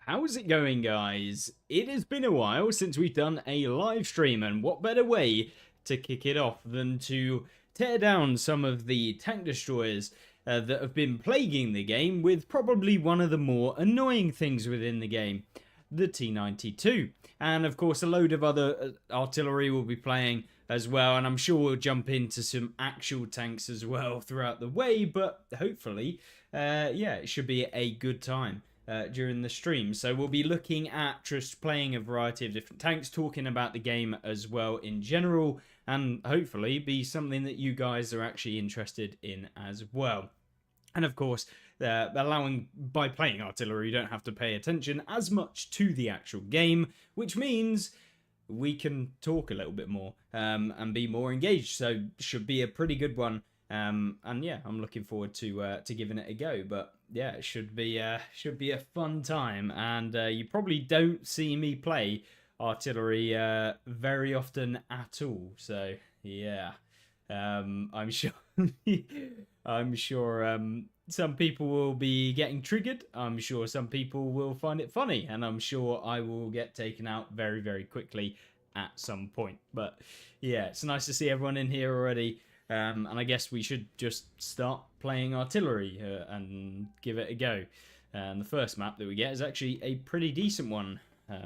How's it going, guys? It has been a while since we've done a live stream, and what better way to kick it off than to tear down some of the tank destroyers that have been plaguing the game with probably one of the more annoying things within the game, the T-92. And of course, a load of other artillery will be playing as well, and I'm sure we'll jump into some actual tanks as well throughout the way, but hopefully, yeah, it should be a good time. During the stream. So we'll be looking at just playing a variety of different tanks, talking about the game as well in general, and hopefully be something that you guys are actually interested in as well. And of course, by playing artillery, you don't have to pay attention as much to the actual game, which means we can talk a little bit more and be more engaged. So should be a pretty good one. And yeah, I'm looking forward to giving it a go. But yeah, it should be a fun time. And you probably don't see me play artillery very often at all. So yeah, I'm sure I'm sure some people will be getting triggered. I'm sure some people will find it funny, and I'm sure I will get taken out very, very quickly at some point. But yeah, it's nice to see everyone in here already. And I guess we should just start playing artillery and give it a go. And the first map that we get is actually a pretty decent one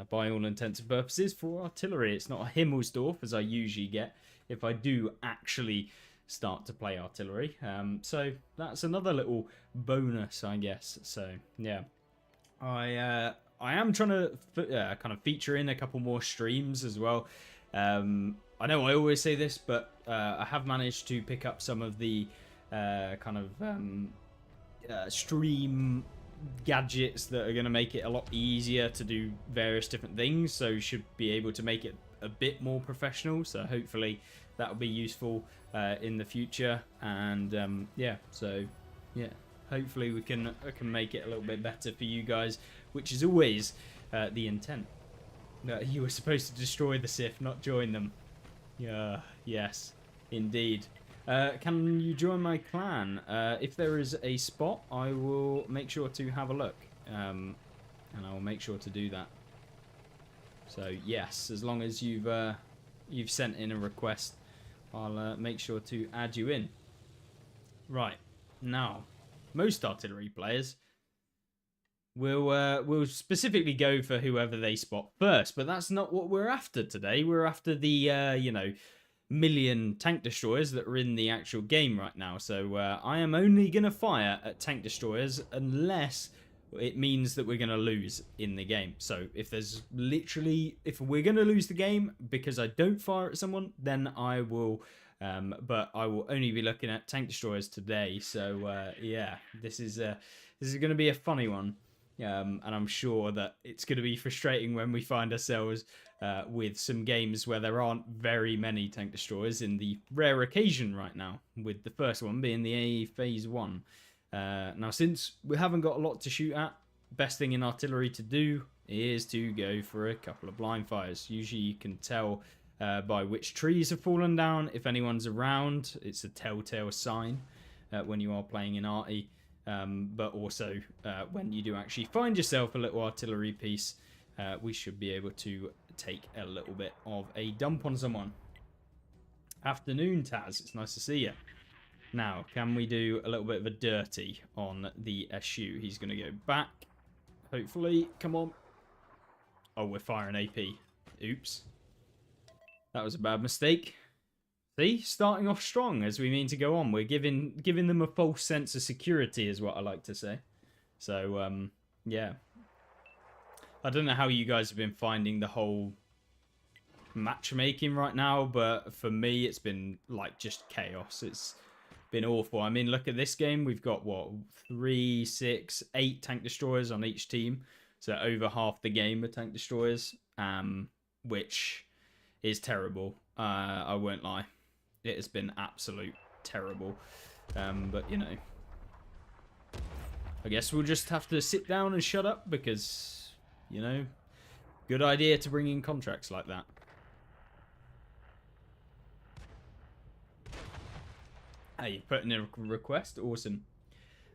by all intents and purposes for artillery. It's not a Himmelsdorf as I usually get if I do actually start to play artillery. So that's another little bonus, I guess. So yeah, I am trying to kind of feature in a couple more streams as well. I know I always say this, but I have managed to pick up some of the kind of stream gadgets that are going to make it a lot easier to do various different things. So you should be able to make it a bit more professional. So hopefully that will be useful in the future. And yeah, so yeah, hopefully we can make it a little bit better for you guys, which is always the intent. You were supposed to destroy the Sith, not join them. Yeah, yes, indeed. Can you join my clan? If there is a spot, I will make sure to have a look. And I will make sure to do that. So yes, as long as you've sent in a request, I'll make sure to add you in. Right, now, most artillery players we'll specifically go for whoever they spot first, but that's not what we're after today. We're after the you know, million tank destroyers that are in the actual game right now. So I am only gonna fire at tank destroyers unless it means that we're gonna lose in the game. So if we're gonna lose the game because I don't fire at someone, then I will. But I will only be looking at tank destroyers today. So yeah, this is going to be a funny one. And I'm sure that it's going to be frustrating when we find ourselves with some games where there aren't very many tank destroyers, in the rare occasion right now, with the first one being the A Phase 1. Now, since we haven't got a lot to shoot at, best thing in artillery to do is to go for a couple of blind fires. Usually you can tell by which trees have fallen down. If anyone's around, it's a telltale sign when you are playing in arty. But also when you do actually find yourself a little artillery piece, we should be able to take a little bit of a dump on someone. Afternoon, Taz. It's nice to see you. Now, can we do a little bit of a dirty on the SU? He's going to go back. Hopefully. Come on. Oh, we're firing AP. Oops. That was a bad mistake. See, starting off strong as we mean to go on. We're giving them a false sense of security, is what I like to say. So, yeah. I don't know how you guys have been finding the whole matchmaking right now, but for me, it's been like just chaos. It's been awful. I mean, look at this game. We've got what, 3, 6, 8 tank destroyers on each team. So over half the game are tank destroyers, which is terrible. I won't lie. It has been absolute terrible. But, you know, I guess we'll just have to sit down and shut up because, you know, good idea to bring in contracts like that. Hey, you putting in a request? Awesome.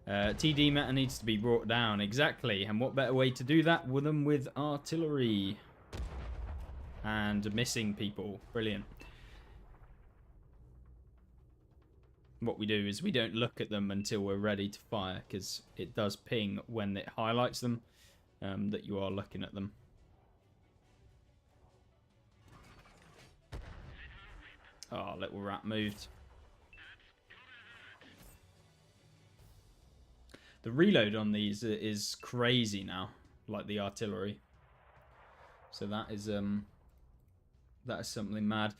TD meta needs to be brought down, exactly. And what better way to do that than with artillery and missing people? Brilliant. What we do is we don't look at them until we're ready to fire, because it does ping when it highlights them that you are looking at them. Oh, little rat moved. The reload on these is crazy now, like the artillery. So that is something mad.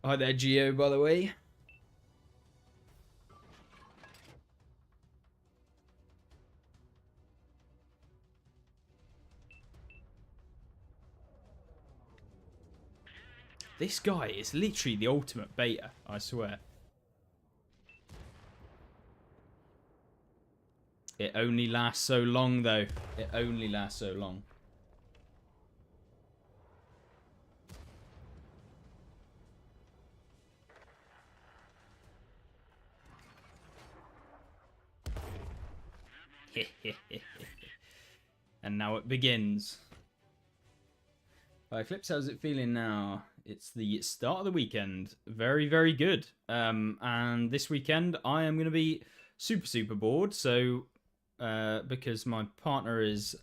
Hi there, Geo, by the way. This guy is literally the ultimate beta, I swear. It only lasts so long, though. It only lasts so long. And now it begins. Eclipse, how's it feeling now? It's the start of the weekend. Very, very good. And this weekend, I am going to be super bored. So, because my partner is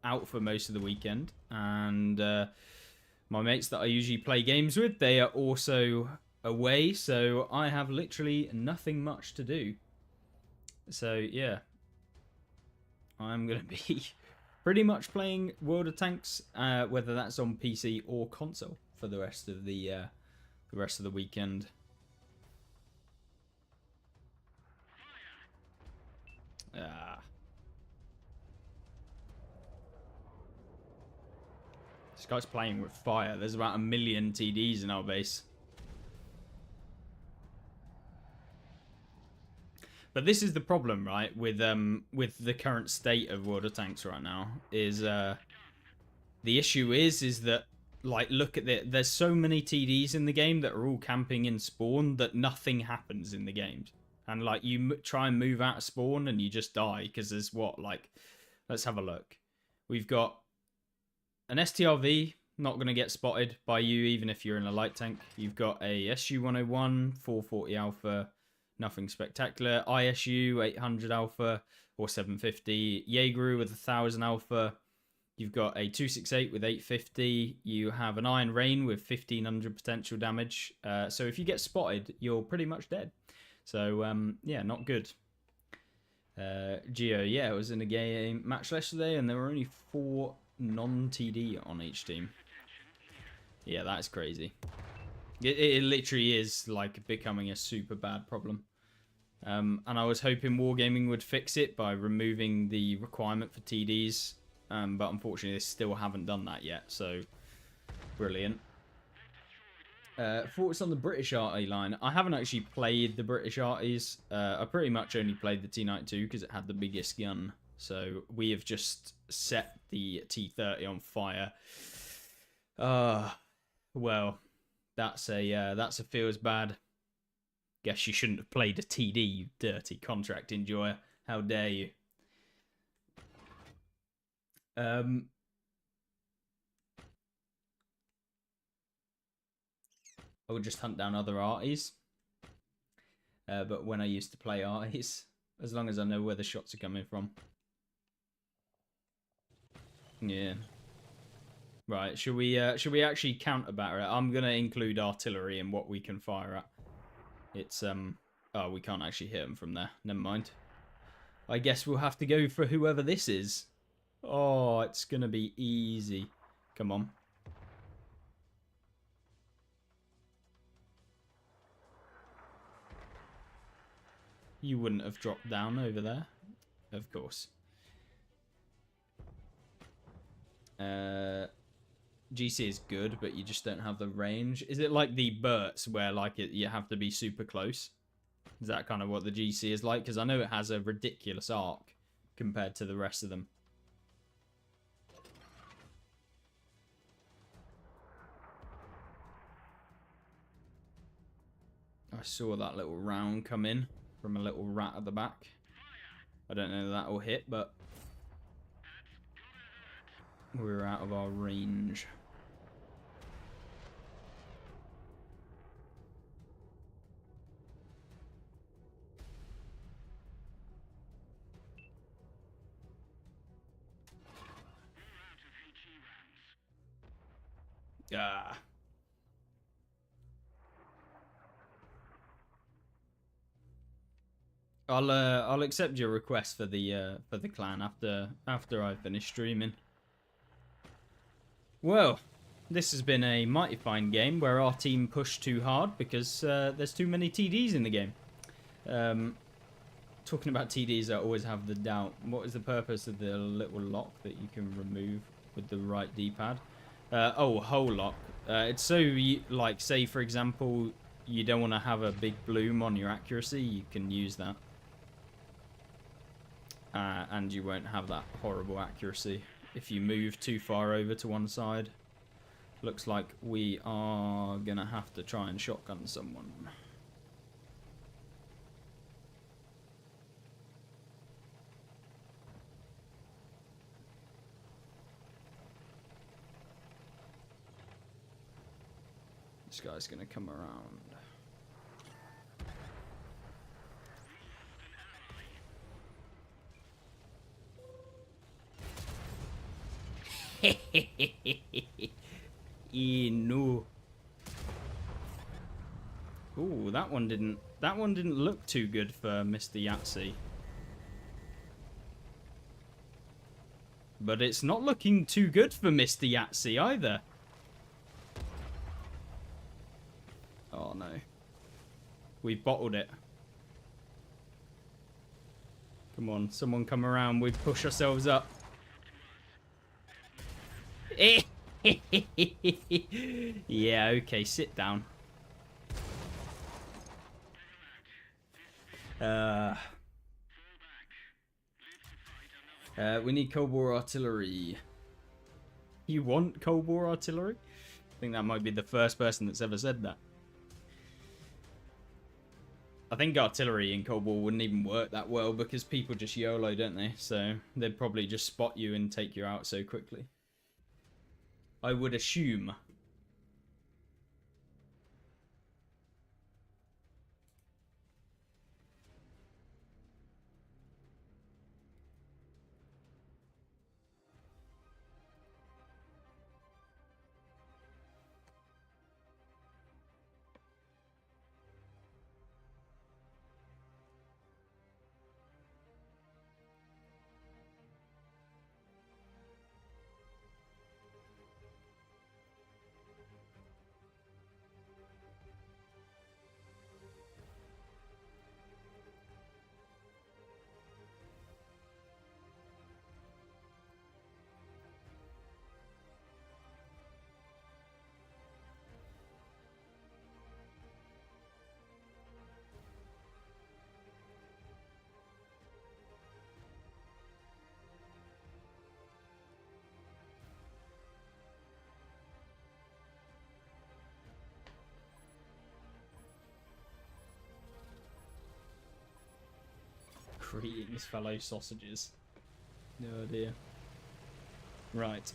out for most of the weekend. And my mates that I usually play games with, they are also away. So, I have literally nothing much to do. So, yeah. I'm going to be pretty much playing World of Tanks, whether that's on PC or console, for the rest of the weekend. This guy's playing with fire. There's about 1 million TDs in our base. But this is the problem, right, with the current state of World of Tanks right now, is the issue is that, like, look at there's so many TDs in the game that are all camping in spawn that nothing happens in the games. And, like, you try and move out of spawn and you just die, because there's what, like, let's have a look. We've got an STRV, not going to get spotted by you even if you're in a light tank. You've got a SU-101, 440 Alpha, nothing spectacular. ISU 800 Alpha or 750. Jaeger with 1000 Alpha. You've got a 268 with 850. You have an Iron Rain with 1500 potential damage. So if you get spotted, you're pretty much dead. So yeah, not good. Geo, yeah, it was in a game match yesterday, and there were only 4 non-TD on each team. Yeah, that's crazy. It literally is like becoming a super bad problem. And I was hoping Wargaming would fix it by removing the requirement for TDs, but unfortunately they still haven't done that yet, so brilliant. Thoughts on the British arty line? I haven't actually played the British arties. I pretty much only played the T92 because it had the biggest gun. So we have just set the T30 on fire. Well, that's a feels bad. Guess you shouldn't have played a TD, you dirty contract enjoyer. How dare you? I would just hunt down other arties. But when I used to play arties, as long as I know where the shots are coming from. Yeah. Right, should we actually counter batter it? I'm gonna include artillery in what we can fire at. It's oh, we can't actually hit them from there. Never mind. I guess we'll have to go for whoever this is. Oh, it's gonna be easy. Come on. You wouldn't have dropped down over there. Of course. GC is good, but you just don't have the range. Is it like the Burts where like you have to be super close? Is that kind of what the GC is like? Because I know it has a ridiculous arc compared to the rest of them. I saw that little round come in from a little rat at the back. I don't know if that will hit, but we're out of our range. Ah. I'll accept your request for the clan after I finish streaming. Well, this has been a mighty fine game where our team pushed too hard because there's too many TDs in the game. Talking about TDs, I always have the doubt. What is the purpose of the little lock that you can remove with the right D-pad? Oh, hole lock. It's so, like, say for example, you don't want to have a big bloom on your accuracy, you can use that. And you won't have that horrible accuracy if you move too far over to one side. Looks like we are gonna have to try and shotgun someone. This guy's gonna come around. No. Ooh, that one didn't look too good for Mr. Yahtzee. But it's not looking too good for Mr. Yahtzee either. Oh no. We've bottled it. Come on, someone come around. We push ourselves up. Yeah, okay, sit down. We need Cold War artillery. You want Cold War artillery? I think that might be the first person that's ever said that. I think artillery in Cold War wouldn't even work that well because people just YOLO, don't they? So they'd probably just spot you and take you out so quickly. I would assume. Greetings, fellow sausages. No idea. Right.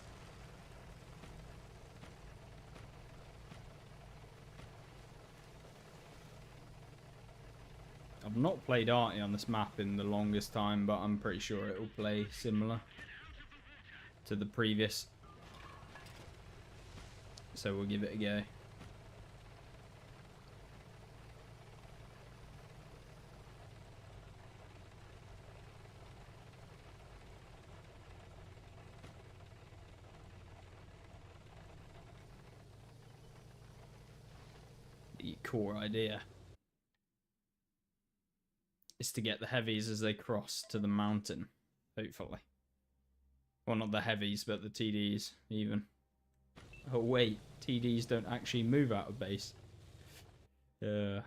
I've not played Arty on this map in the longest time, but I'm pretty sure it will play similar to the previous. So we'll give it a go. The core idea is to get the heavies as they cross to the mountain, hopefully. Well, not the heavies, but the TDs, even. Oh, wait. TDs don't actually move out of base. Ooh.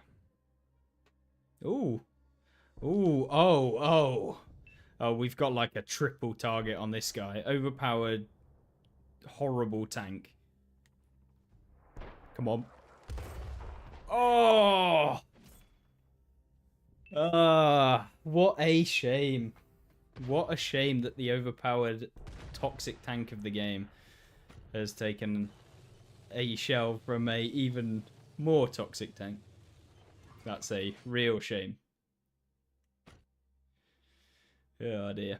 Ooh, oh. Oh, we've got like a triple target on this guy. Overpowered, horrible tank. Come on. Oh! What a shame. What a shame that the overpowered toxic tank of the game has taken a shell from a even more toxic tank. That's a real shame. Oh dear.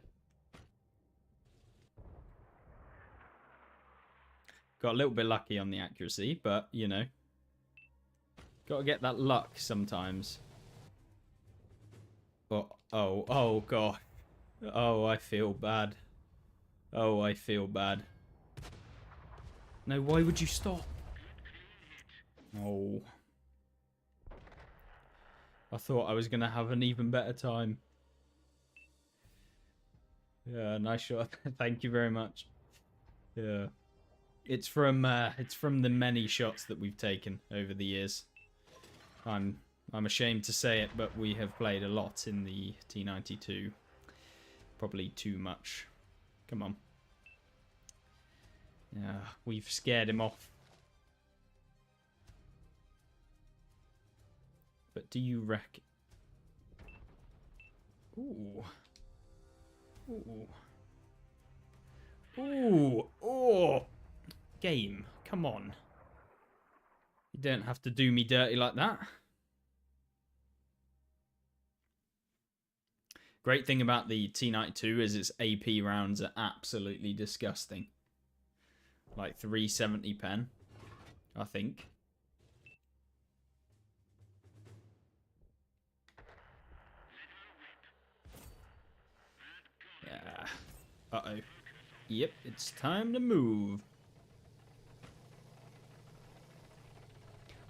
Got a little bit lucky on the accuracy, but, you know. Gotta get that luck sometimes. Oh, God. Oh, I feel bad. Oh, I feel bad. No, why would you stop? Oh. I thought I was going to have an even better time. Yeah, nice shot. Thank you very much. Yeah. It's from the many shots that we've taken over the years. I'm ashamed to say it, but we have played a lot in the T92. Probably too much. Come on. Yeah, we've scared him off. But do you reckon? Ooh. Ooh. Ooh. Oh. Game. Come on. You don't have to do me dirty like that. Great thing about the T92 is its AP rounds are absolutely disgusting. Like 370 pen, I think. Yeah. Uh-oh. Yep, it's time to move.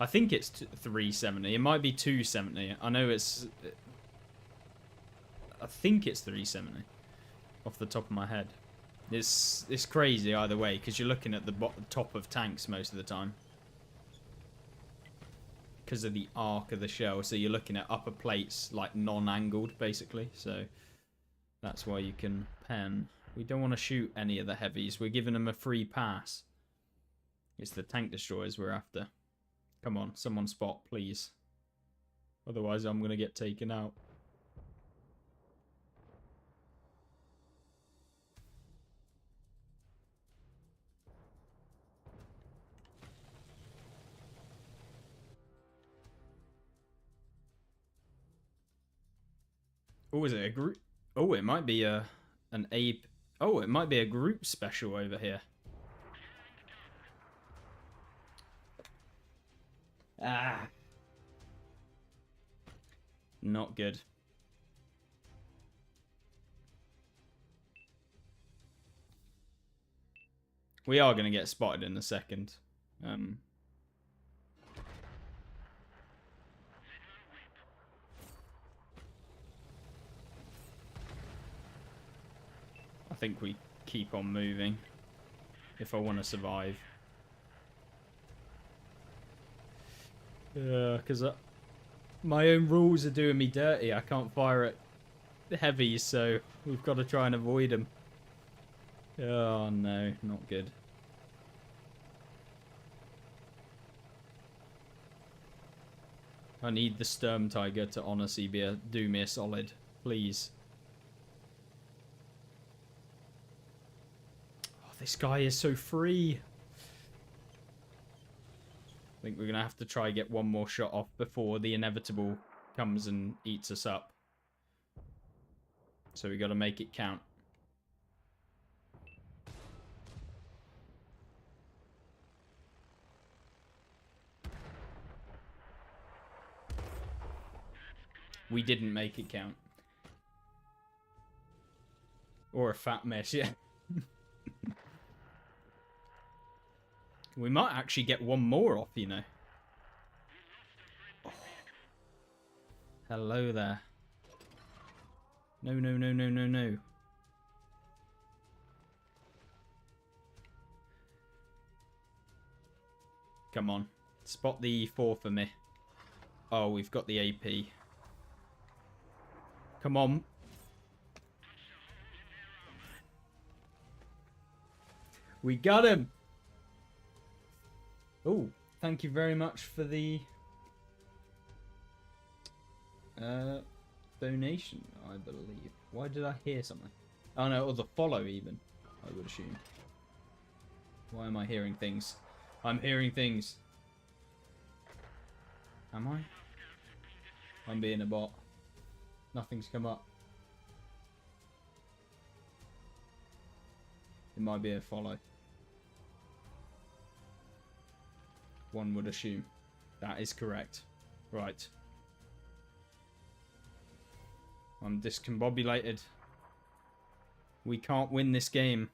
I think it's 370. It might be 270. I know it's... I think it's 370. Off the top of my head. It's crazy either way, because you're looking at the top of tanks most of the time. Because of the arc of the shell. So you're looking at upper plates, like non-angled, basically. So that's why you can pen. We don't want to shoot any of the heavies. We're giving them a free pass. It's the tank destroyers we're after. Come on, someone spot, please. Otherwise, I'm going to get taken out. Oh, is it a group? Oh, it might be an ape. Oh, it might be a group special over here. Ah. Not good. We are going to get spotted in a second. I think we keep on moving if I want to survive. Because my own rules are doing me dirty. I can't fire at heavies, so we've got to try and avoid them. Oh no, not good. I need the Sturm Tiger to honestly do me a solid, please. Oh, this guy is so free. I think we're going to have to try and get one more shot off before the inevitable comes and eats us up. So we got to make it count. We didn't make it count. Or a fat mess, yeah. We might actually get one more off, you know. Oh. Hello there. No, no, no, no, no, no. Come on. Spot the E4 for me. Oh, we've got the AP. Come on. We got him. Oh, thank you very much for the donation, I believe. Why did I hear something? Oh no, or the follow even, I would assume. Why am I hearing things? I'm hearing things. Am I? I'm being a bot. Nothing's come up. It might be a follow. One would assume. That is correct. Right. I'm discombobulated. We can't win this game.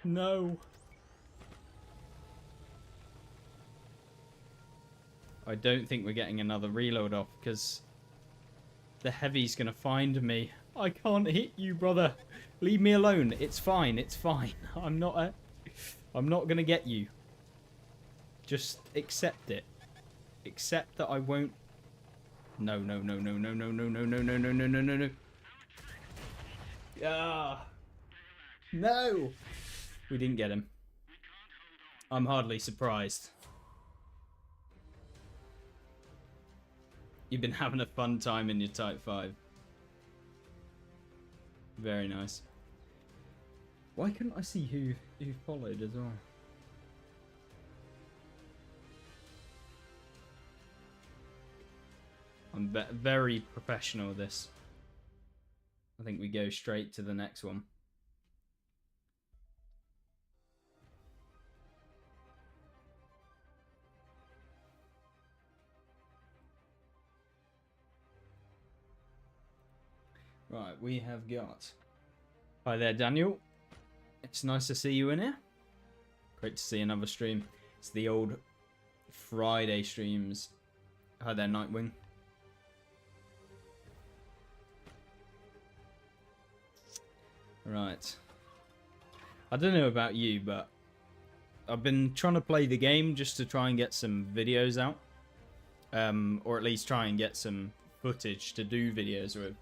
No. I don't think we're getting another reload off because the heavy's gonna find me. I can't hit you, brother. Leave me alone. It's fine. It's fine. I'm not gonna get you. Just accept it. Accept that I won't. No, no, no, no, no, no, no, no, no, no, no, no, no, no, no. Ah. No. We didn't get him. I'm hardly surprised. You've been having a fun time in your Type 5. Very nice. Why couldn't I see who followed as well? I'm very professional with this. I think we go straight to the next one. Right, we have got... Hi there, Daniel. It's nice to see you in here. Great to see another stream. It's the old Friday streams. Hi there, Nightwing. Right. I don't know about you, but I've been trying to play the game just to try and get some videos out. Or at least try and get some footage to do videos with.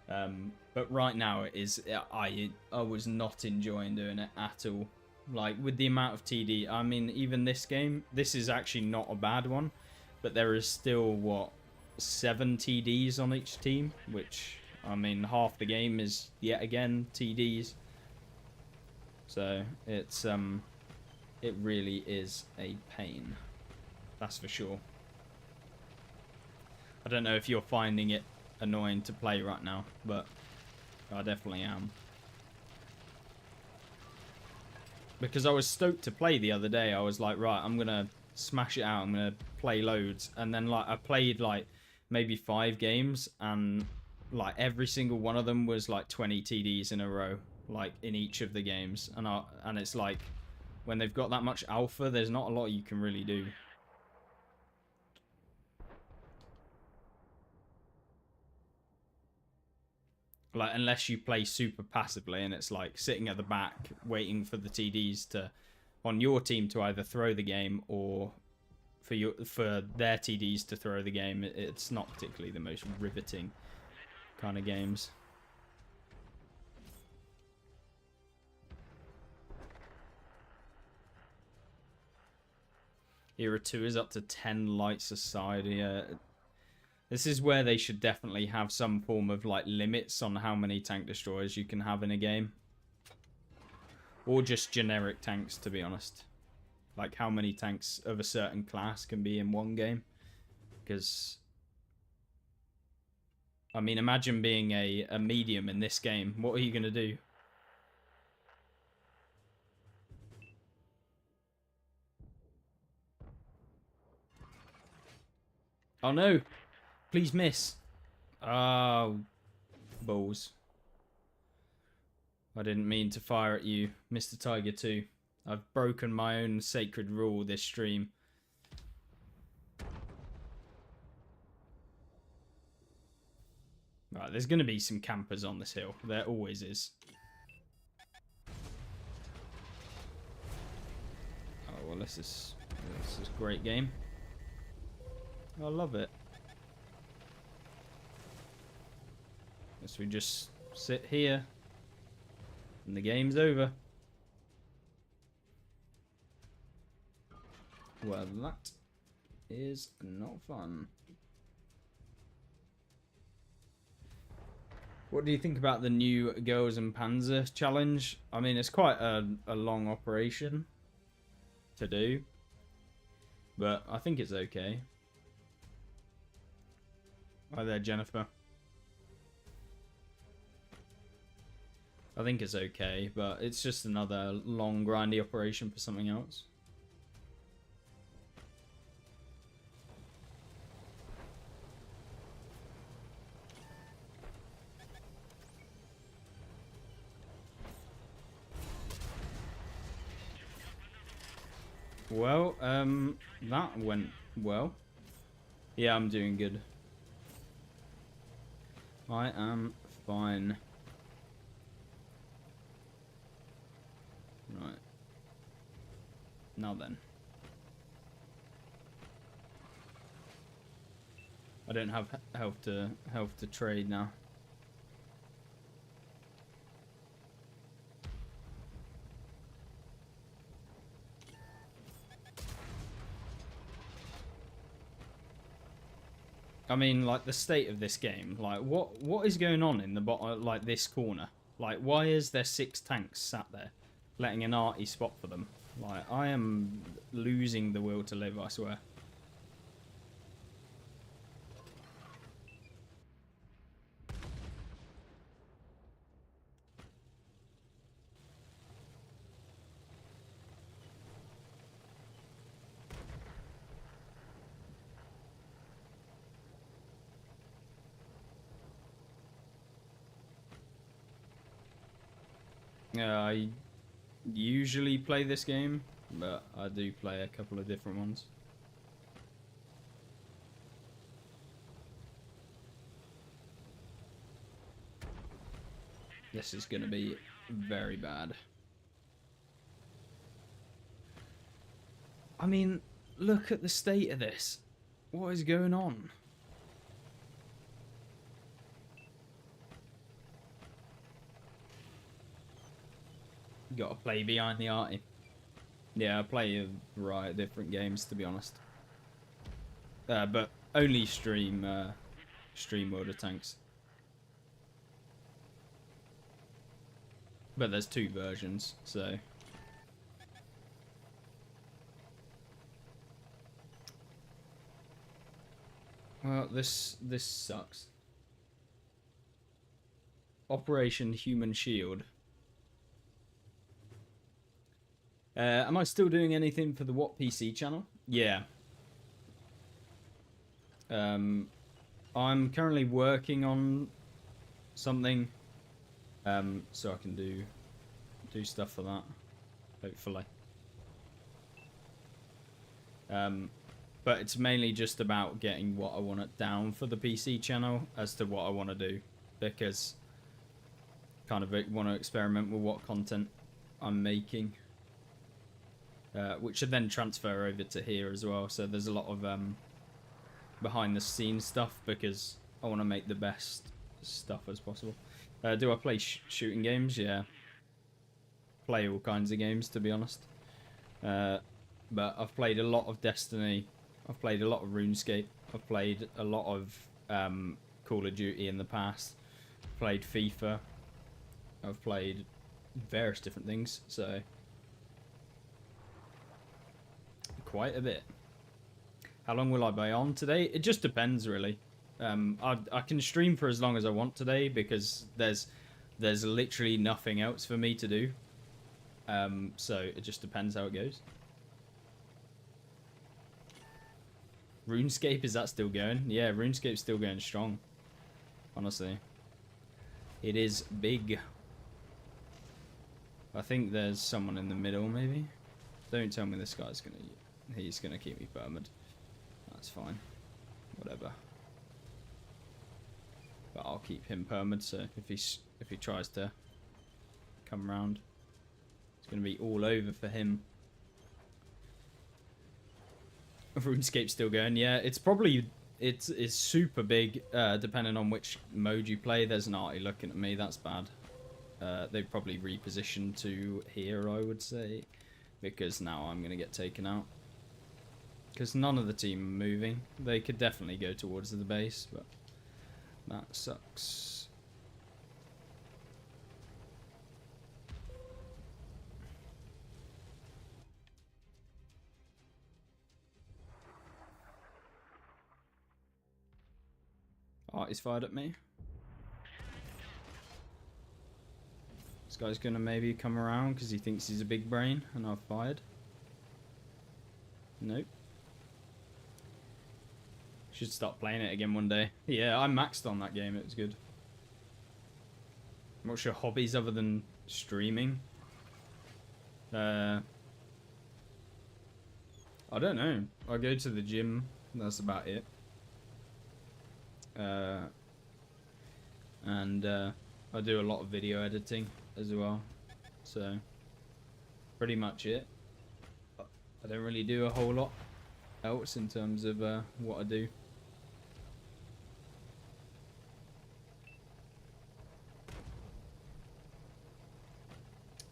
But right now it is I was not enjoying doing it at all. Like with the amount of TD, I mean even this game, this is actually not a bad one, but there is still what 7 TDs on each team, which I mean half the game is yet again TDs. So it's it really is a pain. That's for sure. I don't know if you're finding it annoying to play right now, but I definitely am. Because I was stoked to play the other day. I was like, right, I'm gonna smash it out, I'm gonna play loads, and then like I played like maybe 5 games, and like every single one of them was like 20 TDs in a row, like in each of the games, and it's like when they've got that much alpha, there's not a lot you can really do. Like, unless you play super passively and it's like sitting at the back waiting for the TDs to, on your team to either throw the game or for their TDs to throw the game. It's not particularly the most riveting kind of games. Era 2 is up to 10 light society. This is where they should definitely have some form of like limits on how many tank destroyers you can have in a game. Or just generic tanks, to be honest. Like how many tanks of a certain class can be in one game. Because, I mean, imagine being a medium in this game. What are you going to do? Oh no! Please miss. Oh, balls. I didn't mean to fire at you, Mr. Tiger 2. I've broken my own sacred rule this stream. Right, there's going to be some campers on this hill. There always is. Oh, well, this is a great game. I love it. Guess we just sit here and the game's over. Well, that is not fun. What do you think about the new Girls and Panzer challenge? I mean, it's quite a long operation to do, but I think it's okay. Hi there, Jennifer. I think it's okay, but it's just another long, grindy operation for something else. Well, that went well. Yeah, I'm doing good. I am fine. Right. Now then. I don't have health to trade now. I mean, like, the state of this game. Like, what is going on in the bottom, like, this corner? Like, why is there 6 tanks sat there, letting an arty spot for them? Like, I am losing the will to live, I swear. I usually play this game, but I do play a couple of different ones. This is going to be very bad. I mean, look at the state of this. What is going on? Got to play behind the arty. Yeah, I play a variety of different games, to be honest. But only stream World of Tanks. But there's 2 versions, so... Well, this sucks. Operation Human Shield. Am I still doing anything for the What PC channel? Yeah. I'm currently working on something, so I can do stuff for that, hopefully. But it's mainly just about getting what I want it down for the PC channel as to what I want to do, because kind of want to experiment with what content I'm making. Which should then transfer over to here as well. So there's a lot of behind the scenes stuff, because I want to make the best stuff as possible. Do I play shooting games? Yeah. Play all kinds of games, to be honest. But I've played a lot of Destiny. I've played a lot of RuneScape. I've played a lot of Call of Duty in the past. I've played FIFA. I've played various different things, so... quite a bit. How long will I be on today? It just depends, really. I can stream for as long as I want today, because there's literally nothing else for me to do. So it just depends how it goes. RuneScape, is that still going? Yeah, RuneScape's still going strong. Honestly. It is big. I think there's someone in the middle, maybe? Don't tell me this guy's gonna... He's gonna keep me permed. That's fine. Whatever. But I'll keep him permed, so if he tries to come round, it's gonna be all over for him. RuneScape's still going. Yeah, it's probably... It's super big, depending on which mode you play. There's an arty looking at me. That's bad. They've probably repositioned to here, I would say, because now I'm gonna get taken out. Because none of the team are moving. They could definitely go towards the base, but that sucks. He's fired at me. This guy's gonna maybe come around because he thinks he's a big brain, and I've fired. Nope. Should start playing it again one day. Yeah, I maxed on that game. It was good. What's your hobbies other than streaming? I don't know. I go to the gym. That's about it. And I do a lot of video editing as well. So, pretty much it. I don't really do a whole lot else in terms of what I do.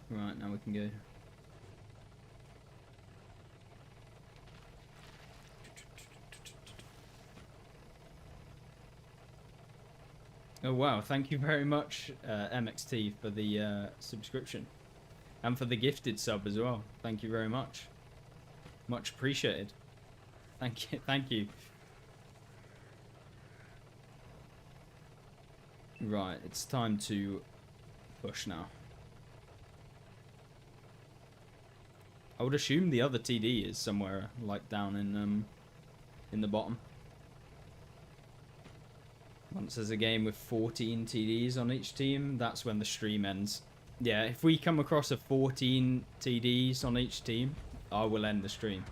Right, now we can go. Oh wow, thank you very much, MXT, for the subscription. And for the gifted sub as well. Thank you very much. Much appreciated. Thank you, thank you. Right, it's time to push now. I would assume the other TD is somewhere, like, down in the bottom. Once there's a game with 14 TDs on each team, that's when the stream ends. Yeah, if we come across a 14 TDs on each team, I will end the stream.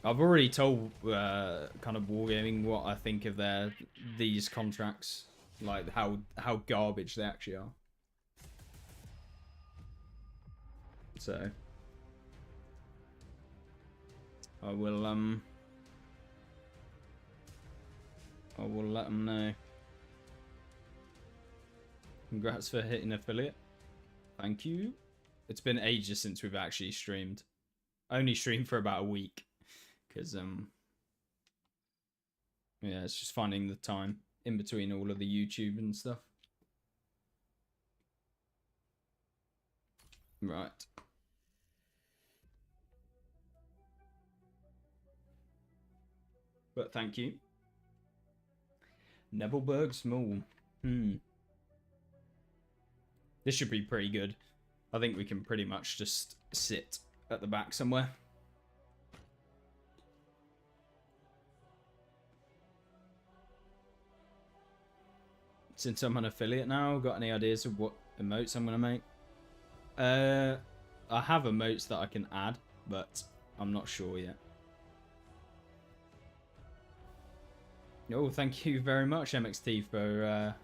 I've already told kind of Wargaming what I think of these contracts, like how garbage they actually are. So I will let them know. Congrats for hitting affiliate. Thank you. It's been ages since we've actually streamed. I only streamed for about a week. Because, yeah, it's just finding the time in between all of the YouTube and stuff. Right. But thank you. Nevilleberg Small. This should be pretty good. I think we can pretty much just sit at the back somewhere. Since I'm an affiliate now, got any ideas of what emotes I'm going to make? I have emotes that I can add, but I'm not sure yet. Oh, thank you very much, MXT, for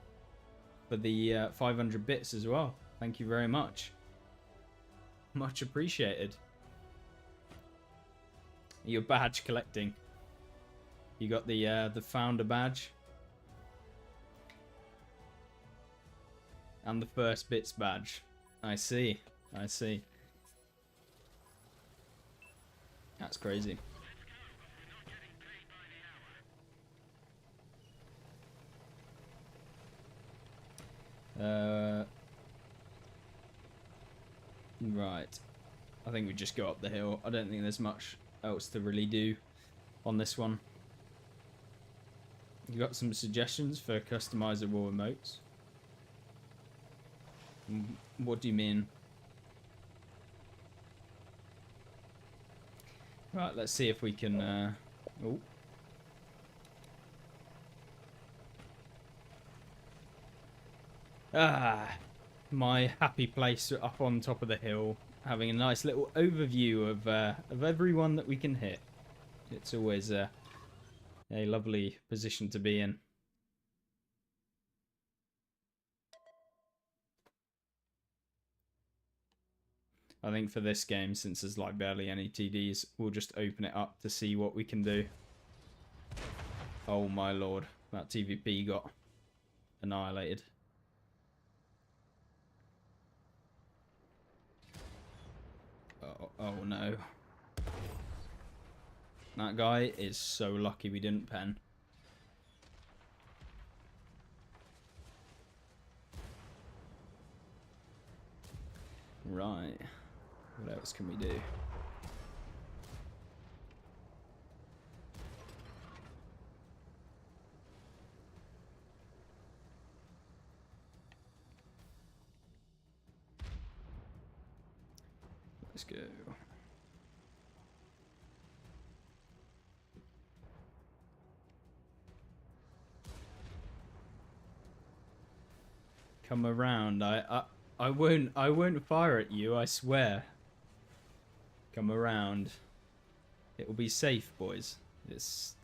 the 500 bits as well. Thank you very much. Much appreciated. Your badge collecting. You got the founder badge. And the first bits badge. I see. I see. That's crazy. Right. I think we just go up the hill. I don't think there's much else to really do on this one. You got some suggestions for customizable emotes? What do you mean? Right, let's see if we can... Oh. Ah, my happy place up on top of the hill, having a nice little overview of everyone that we can hit. It's always a lovely position to be in. I think for this game, since there's like barely any TDs, we'll just open it up to see what we can do. Oh my lord, that TVP got annihilated. Oh no. That guy is so lucky we didn't pen. Right. What else can we do? Let's go. Come around. I won't fire at you, I swear. Come around. It will be safe, boys. There's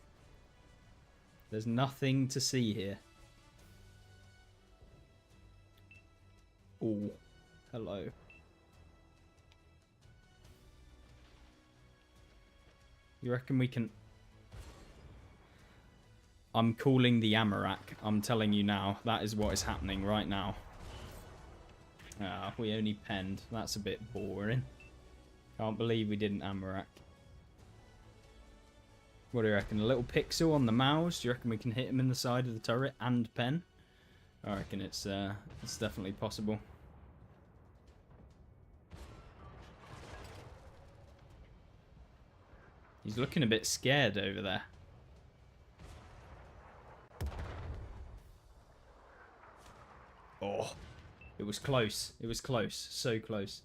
nothing to see here. Oh, hello. You reckon we can... I'm calling the Amarak. I'm telling you now. That is what is happening right now. Ah, we only penned. That's a bit boring. Can't believe we didn't Amarak. What do you reckon? A little pixel on the mouse? Do you reckon we can hit him in the side of the turret and pen? I reckon it's definitely possible. He's looking a bit scared over there. Oh, it was close. It was close. So close.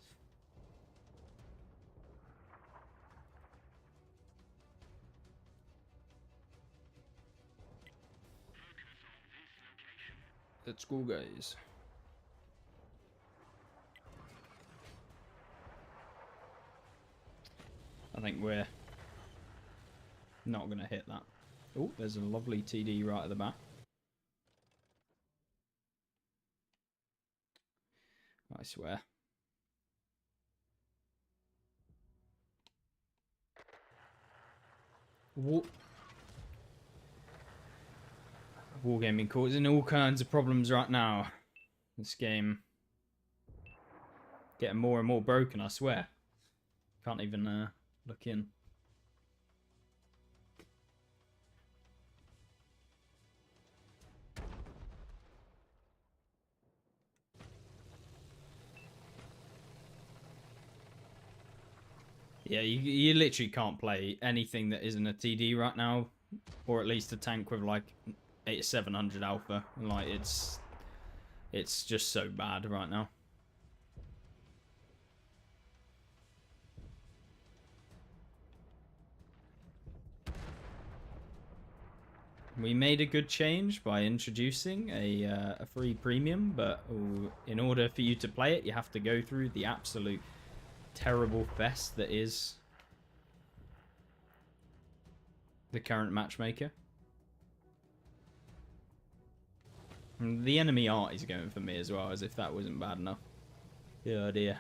Let's go, guys. I think we're not going to hit that. Oh, there's a lovely TD right at the back. I swear. Wargaming causing all kinds of problems right now. This game getting more and more broken, I swear. Can't even look in. Yeah, you literally can't play anything that isn't a TD right now, or at least a tank with like 700 alpha. Like it's just so bad right now. We made a good change by introducing a free premium, but in order for you to play it, you have to go through the absolute terrible fest that is the current matchmaker. And the enemy art is going for me as well, as if that wasn't bad enough. Oh dear.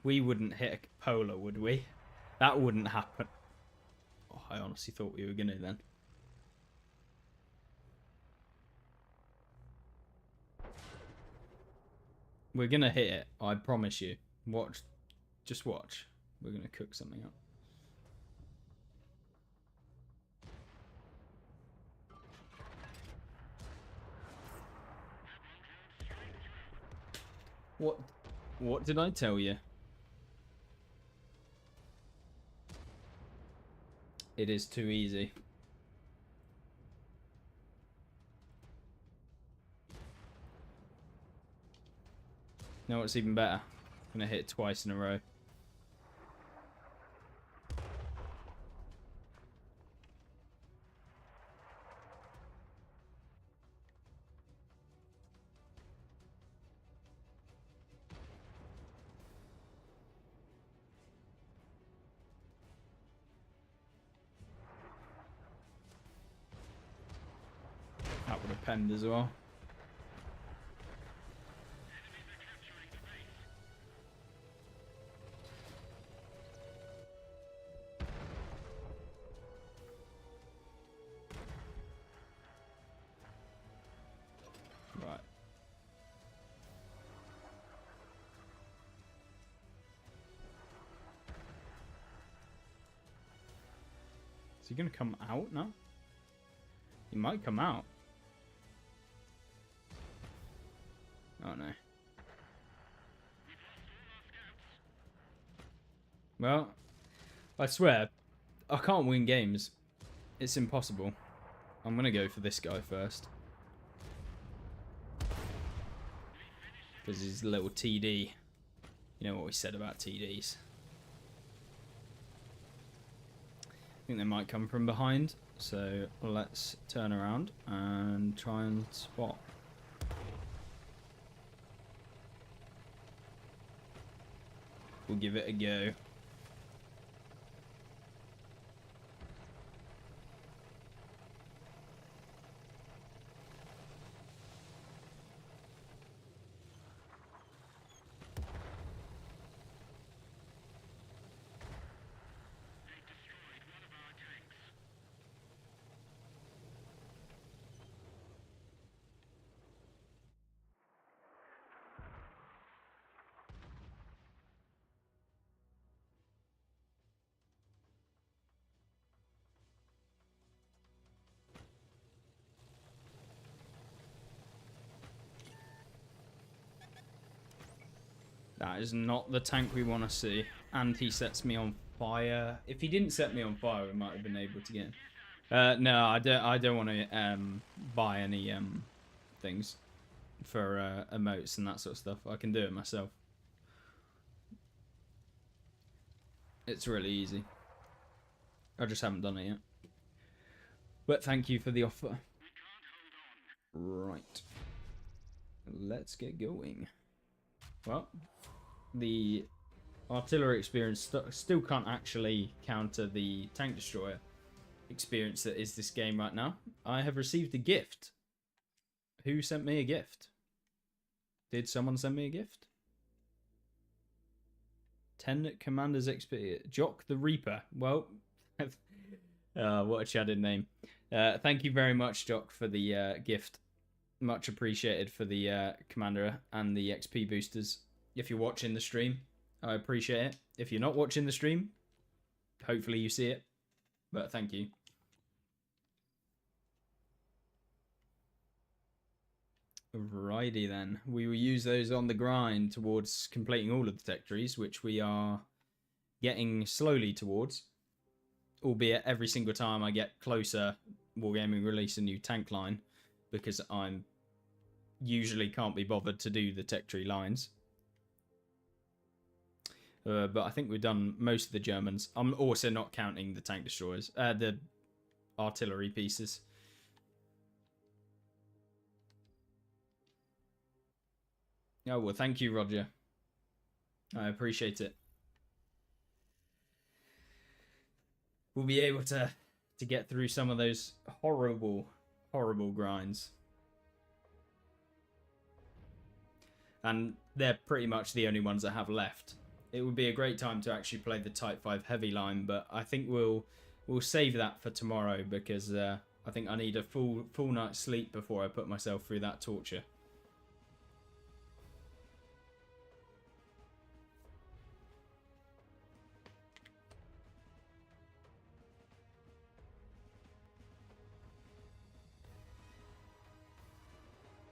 We wouldn't hit a polar, would we? That wouldn't happen. Oh, I honestly thought we were going to then. We're going to hit it, I promise you. Watch. Just watch. We're going to cook something up. What did I tell you? It is too easy. No, it's even better. I'm gonna hit it twice in a row. That would have penned as well. Right. Is he gonna come out now? He might come out. Oh no. Well, I swear, I can't win games. It's impossible. I'm going to go for this guy first. Because he's a little TD. You know what we said about TDs. I think they might come from behind. So let's turn around and try and spot. We'll give it a go. That is not the tank we want to see. And he sets me on fire. If he didn't set me on fire, we might have been able to get him. No, I don't want to buy any things for emotes and that sort of stuff. I can do it myself. It's really easy. I just haven't done it yet. But thank you for the offer. Right. Let's get going. Well, the artillery experience still can't actually counter the tank destroyer experience that is this game right now. I have received a gift. Who sent me a gift? Did someone send me a gift? 10 Commanders XP. Jock the Reaper. Well, what a chatted name. Thank you very much, Jock, for the gift. Much appreciated for the Commander and the XP boosters. If you're watching the stream, I appreciate it. If you're not watching the stream, hopefully you see it. But thank you. Righty then. We will use those on the grind towards completing all of the tech trees, which we are getting slowly towards. Albeit every single time I get closer, Wargaming release a new tank line, because I'm usually can't be bothered to do the tech tree lines. But I think we've done most of the Germans. I'm also not counting the tank destroyers, the artillery pieces. Oh, well, thank you, Roger. I appreciate it. We'll be able to get through some of those horrible, horrible grinds. And they're pretty much the only ones that have left. It would be a great time to actually play the Type 5 heavy line, but I think we'll save that for tomorrow, because I think I need a full night's sleep before I put myself through that torture.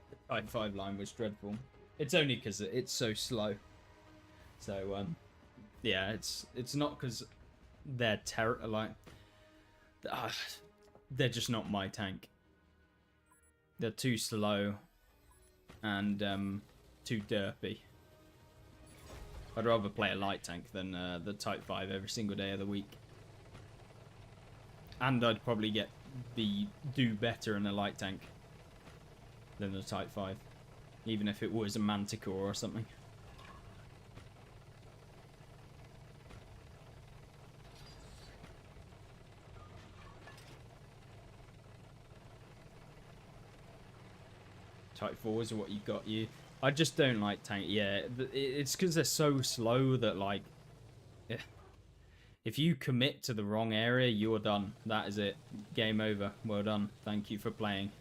The Type 5 line was dreadful. It's only because it's so slow. So yeah, it's not because they're they're just not my tank. They're too slow and too derpy. I'd rather play a light tank than the Type 5 every single day of the week. And I'd probably do better in a light tank than the Type 5, even if it was a Manticore or something. Type 4s are what you got you. I just don't like tank. Yeah, it's because they're so slow that, like, if you commit to the wrong area, you're done. That is it. Game over. Well done. Thank you for playing.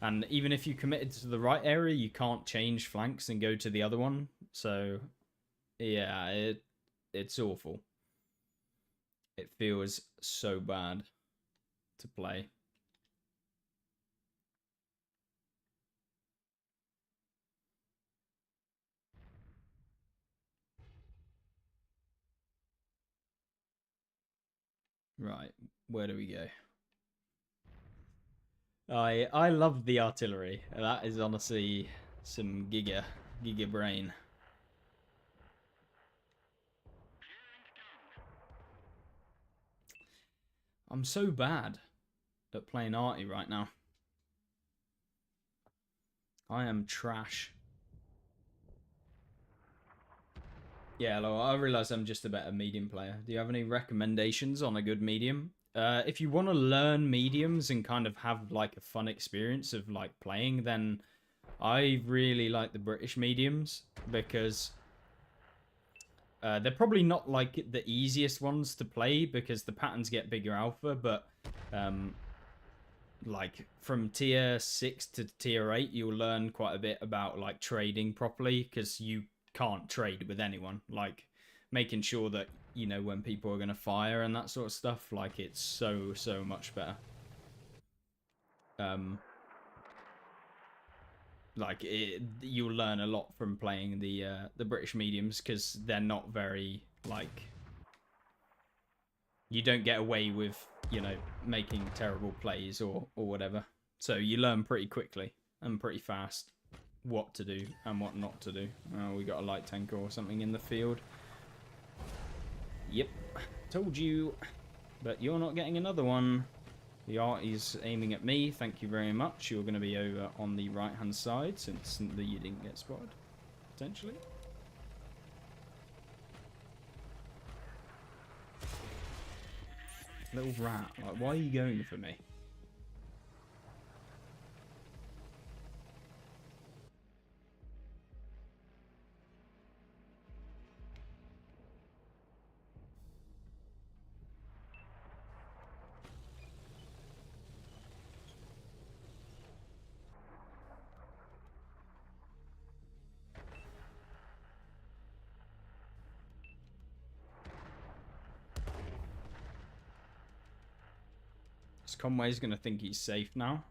And even if you committed to the right area, you can't change flanks and go to the other one. So, yeah, it's awful. It feels so bad to play. Right, where do we go? I love the artillery. That is honestly some giga brain. I'm so bad at playing arty right now. I am trash. Yeah, I realise I'm just a better medium player. Do you have any recommendations on a good medium? If you want to learn mediums and kind of have like a fun experience of like playing, then I really like the British mediums because they're probably not like the easiest ones to play because the patterns get bigger alpha, but like from tier 6 to tier 8 you'll learn quite a bit about like trading properly because you can't trade with anyone, like making sure that you know when people are going to fire and that sort of stuff. Like it's so much better. Like you'll learn a lot from playing the British mediums because they're not very like, you don't get away with, you know, making terrible plays or whatever. So you learn pretty quickly and pretty fast what to do and what not to do. Oh, we got a light tanker or something in the field. Yep, told you. But you're not getting another one. The art is aiming at me. Thank you very much. You're going to be over on the right-hand side since you didn't get spotted, potentially. Little rat. Like, why are you going for me? Conway's gonna think he's safe now.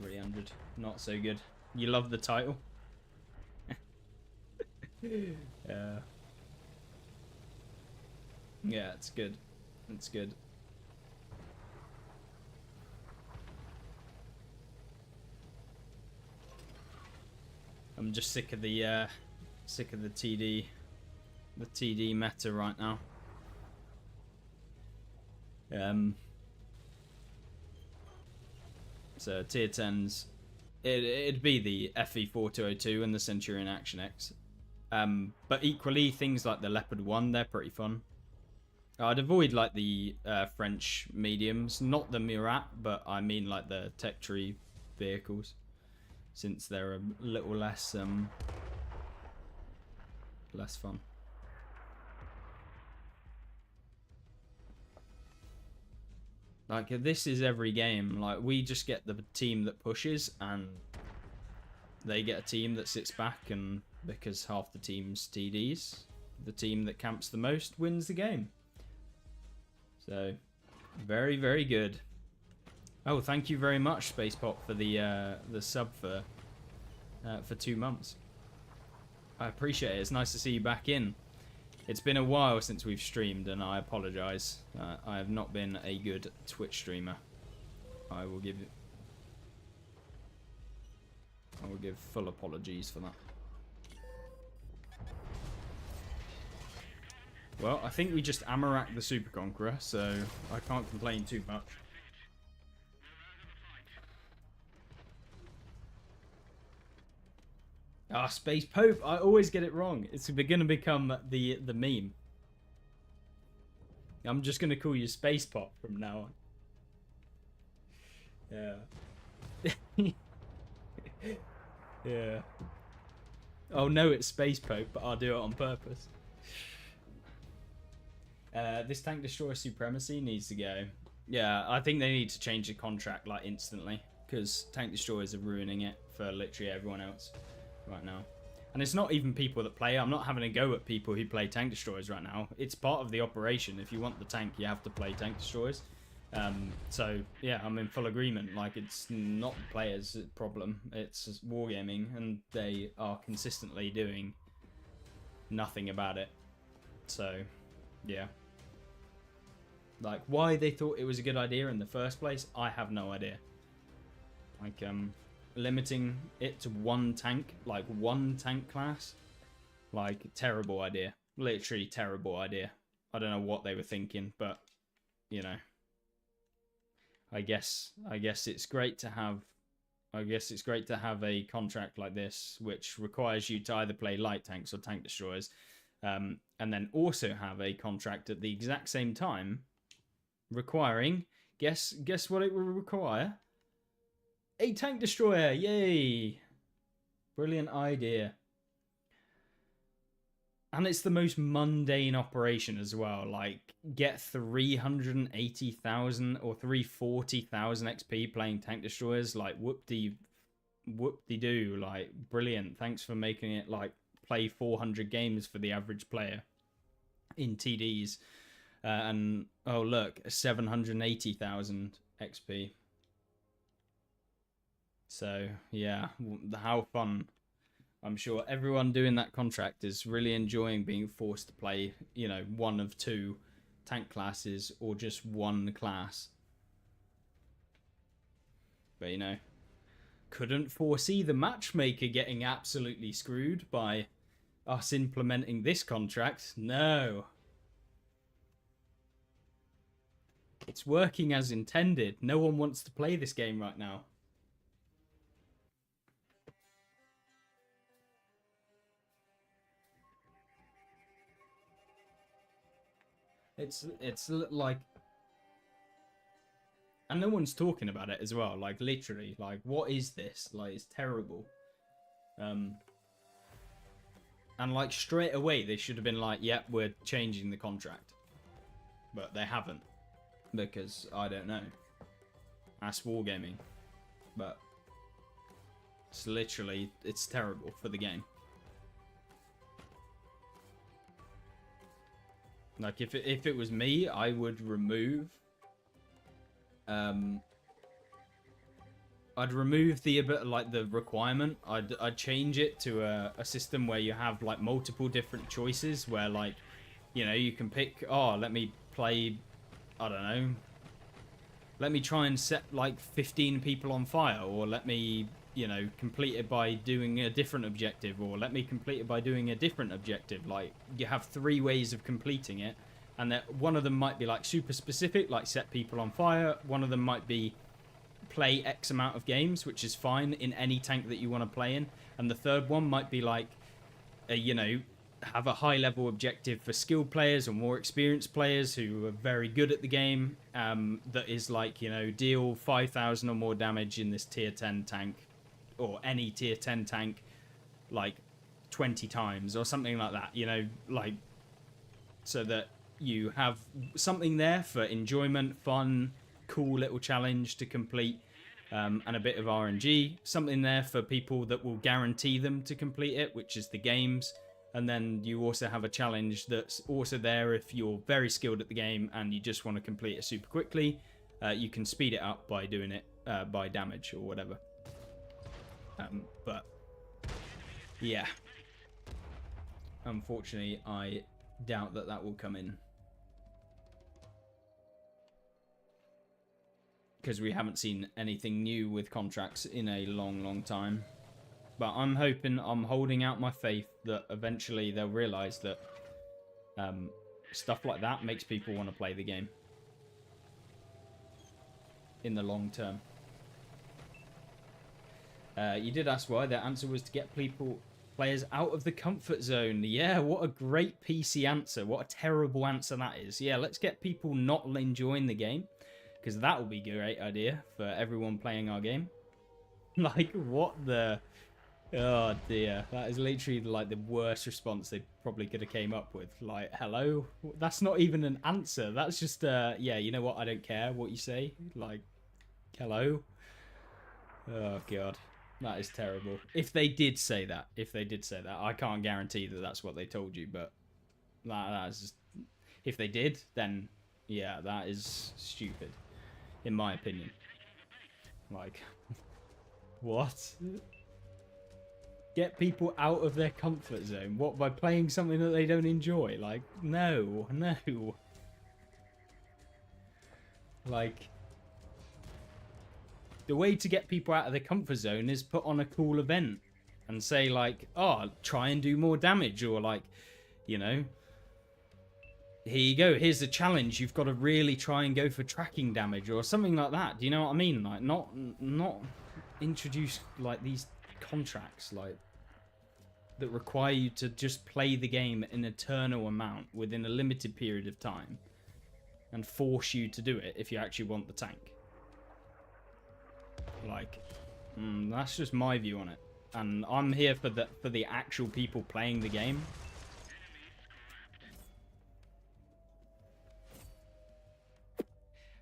300, not so good. You love the title. Yeah, it's good. It's good. I'm just sick of the TD meta right now. So tier 10s, it'd be the FE4202 and the Centurion Action X. But equally, things like the Leopard 1, they're pretty fun. I'd avoid like the French mediums, not the Murat, but I mean like the tech tree vehicles, since they're a little less fun. Like, this is every game. Like, we just get the team that pushes, and they get a team that sits back, and because half the team's TDs, the team that camps the most wins the game. So, very, very good. Oh, thank you very much, Space Pop, for the sub for 2 months. I appreciate it. It's nice to see you back in. It's been a while since we've streamed, and I apologise. I have not been a good Twitch streamer. I will give full apologies for that. Well, I think we just Amarak the Super Conqueror, so I can't complain too much. Ah, Space Pope. I always get it wrong. It's going to become the meme. I'm just going to call you Space Pop from now on. Yeah. Yeah. Oh no, it's Space Pope, but I'll do it on purpose. This tank destroyer supremacy needs to go. Yeah, I think they need to change the contract like instantly, because tank destroyers are ruining it for literally everyone else right now. And it's not even people that play. I'm not having a go at people who play tank destroyers right now. It's part of the operation. If you want the tank, you have to play tank destroyers. So yeah, I'm in full agreement. Like, it's not the players' problem, it's wargaming, and they are consistently doing nothing about it. So Yeah. Like, why they thought it was a good idea in the first place, I have no idea. Like, limiting it to one tank, like one tank class, like, terrible idea. Literally terrible idea. I don't know what they were thinking, but, you know. I guess it's great to have a contract like this, which requires you to either play light tanks or tank destroyers, and then also have a contract at the exact same time requiring, guess what it will require? A tank destroyer. Yay! Brilliant idea. And it's the most mundane operation as well. Like, get 380,000 or 340,000 XP playing tank destroyers. Like, whoop-de-doo. Like, brilliant. Thanks for making it, like, play 400 games for the average player in TDs. And, oh, look, 780,000 XP. So, yeah, how fun. I'm sure everyone doing that contract is really enjoying being forced to play, you know, one of two tank classes or just one class. But, you know, couldn't foresee the Matchmaker getting absolutely screwed by us implementing this contract. No. It's working as intended. No one wants to play this game right now. It's like, and no one's talking about it as well. Like, literally, like, what is this? Like, it's terrible. And like, straight away they should have been like, yep, we're changing the contract, but they haven't, because I don't know. That's wargaming, but it's literally, it's terrible for the game. Like, if it was me, I would remove... I'd remove the requirement. I'd change it to a system where you have, like, multiple different choices, where, like, you know, you can pick, oh, let me play, I don't know, let me try and set, like, 15 people on fire, or let me, you know, complete it by doing a different objective, or let me complete it by doing a different objective. Like, you have 3 ways of completing it, and that one of them might be, like, super specific, like set people on fire. One of them might be play X amount of games, which is fine in any tank that you want to play in, and the third one might be like, you know, have a high level objective for skilled players or more experienced players who are very good at the game, that is like, you know, deal 5,000 or more damage in this tier 10 tank, or any tier 10 tank, like 20 times or something like that, you know, like, so that you have something there for enjoyment, fun, cool little challenge to complete, and a bit of RNG, something there for people that will guarantee them to complete it, which is the games. And then you also have a challenge that's also there if you're very skilled at the game and you just want to complete it super quickly. You can speed it up by doing it by damage or whatever. But yeah, unfortunately, I doubt that will come in, because we haven't seen anything new with contracts in a long time. But I'm holding out my faith that eventually they'll realize that stuff like that makes people want to play the game in the long term. You did ask why. The answer was to get players out of the comfort zone. Yeah, what a great PC answer. What a terrible answer that is. Yeah, let's get people not enjoying the game, because that will be a great idea for everyone playing our game. Like, what the... Oh dear, that is literally like the worst response they probably could have came up with. Like, hello? That's not even an answer. That's just, yeah, you know what? I don't care what you say. Like, hello? Oh god, that is terrible. If they did say that, I can't guarantee that that's what they told you, but that is just... If they did, then yeah, that is stupid, in my opinion. Like, what? Get people out of their comfort zone. What, by playing something that they don't enjoy? Like, no, no. Like, the way to get people out of their comfort zone is put on a cool event and say like, oh, try and do more damage, or like, you know, here you go, here's the challenge, you've got to really try and go for tracking damage or something like that. Do you know what I mean? Like, not introduce like these contracts like that require you to just play the game an eternal amount within a limited period of time and force you to do it if you actually want the tank. Like, that's just my view on it, and I'm here for the actual people playing the game.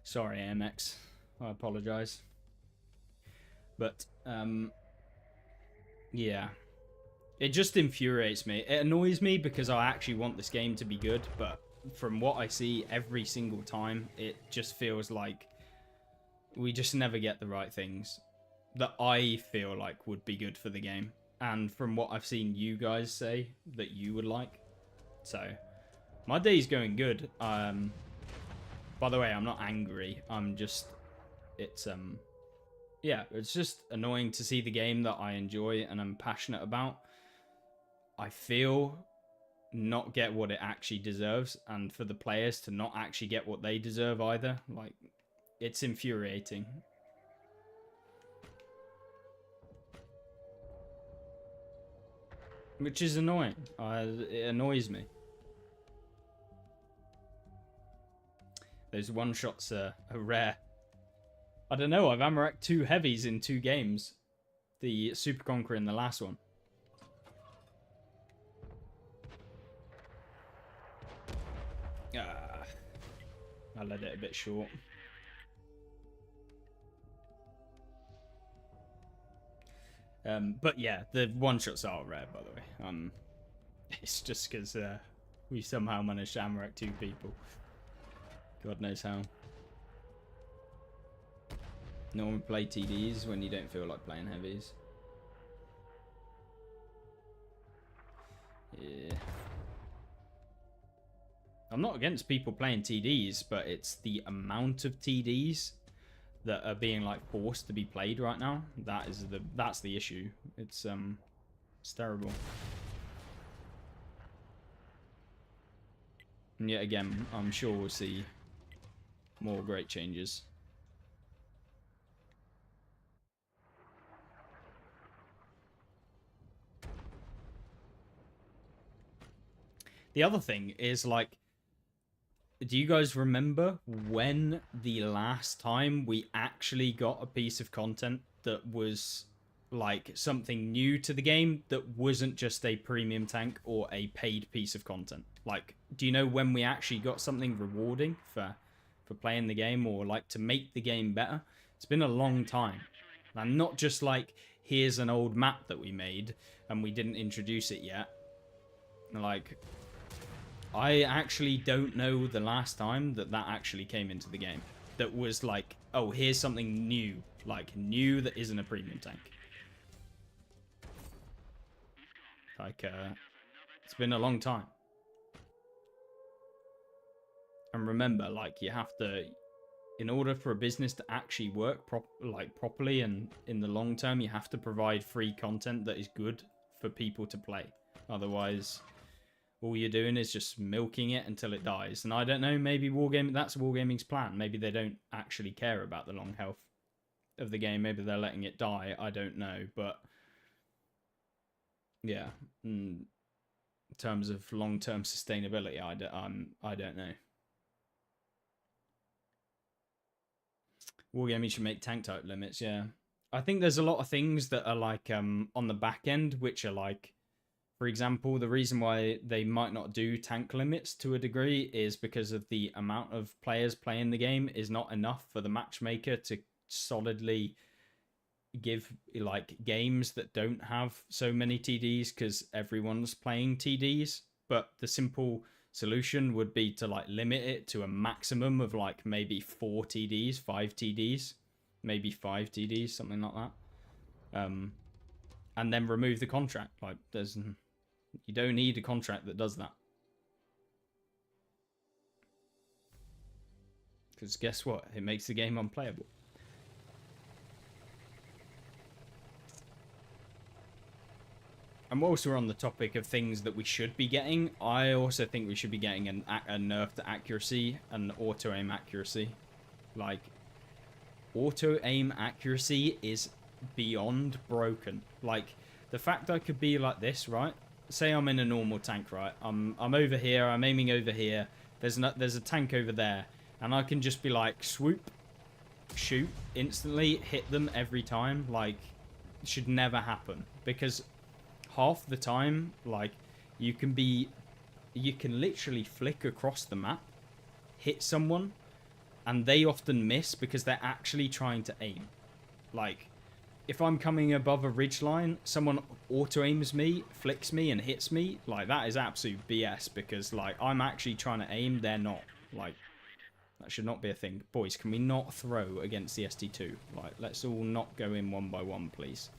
Sorry, AMX, I apologize, but yeah, it just infuriates me. It annoys me because I actually want this game to be good, but from what I see every single time, it just feels like we just never get the right things that I feel like would be good for the game. And from what I've seen you guys say that you would like. So, my day's going good. By the way, I'm not angry. I'm just, yeah, it's just annoying to see the game that I enjoy and I'm passionate about, I feel, not get what it actually deserves, and for the players to not actually get what they deserve either. Like, it's infuriating. Which is annoying. It annoys me. Those one-shots are rare. I don't know, I've Amarak 2 heavies in 2 games. The Super Conqueror in the last one. I let it a bit short. But yeah, the one-shots are rare, by the way. It's just because we somehow managed to Amarak 2 people. God knows how. No one play TDs when you don't feel like playing heavies. Yeah. I'm not against people playing TDs, but it's the amount of TDs that are being like forced to be played right now. That's the issue. It's terrible. And yet again, I'm sure we'll see more great changes. The other thing is, like, do you guys remember when the last time we actually got a piece of content that was like something new to the game that wasn't just a premium tank or a paid piece of content? Like, do you know when we actually got something rewarding for playing the game, or like to make the game better? It's been a long time. And not just like, here's an old map that we made and we didn't introduce it yet. Like, I actually don't know the last time that actually came into the game. That was like, oh, here's something new. Like, new that isn't a premium tank. Like, it's been a long time. And remember, like, you have to, in order for a business to actually work properly and in the long term, you have to provide free content that is good for people to play. Otherwise, all you're doing is just milking it until it dies. And I don't know, maybe that's Wargaming's plan. Maybe they don't actually care about the long health of the game. Maybe they're letting it die. I don't know. But yeah, in terms of long-term sustainability, I don't know. Wargaming should make tank type limits, yeah. I think there's a lot of things that are like on the back end, which are like, for example, the reason why they might not do tank limits to a degree is because of the amount of players playing the game is not enough for the matchmaker to solidly give like games that don't have so many TDs, because everyone's playing TDs. But the simple solution would be to like limit it to a maximum of like maybe 4 TDs, 5 TDs, maybe 5 TDs, something like that. and then remove the contract. Like, you don't need a contract that does that. Because guess what? It makes the game unplayable. And whilst we're on the topic of things that we should be getting, I also think we should be getting a nerf to accuracy and auto-aim accuracy. Like, auto-aim accuracy is beyond broken. Like, the fact I could be like this, right? Say I'm in a normal tank, right? I'm over here, I'm aiming over here. There's a tank over there. And I can just be like, swoop, shoot, instantly, hit them every time. Like, it should never happen. Because half the time, like, you can literally flick across the map, hit someone, and they often miss because they're actually trying to aim. Like, if I'm coming above a ridgeline, someone auto-aims me, flicks me, and hits me, like, that is absolute BS because, like, I'm actually trying to aim, they're not. Like, that should not be a thing. Boys, can we not throw against the ST2? Like, let's all not go in one by one, please.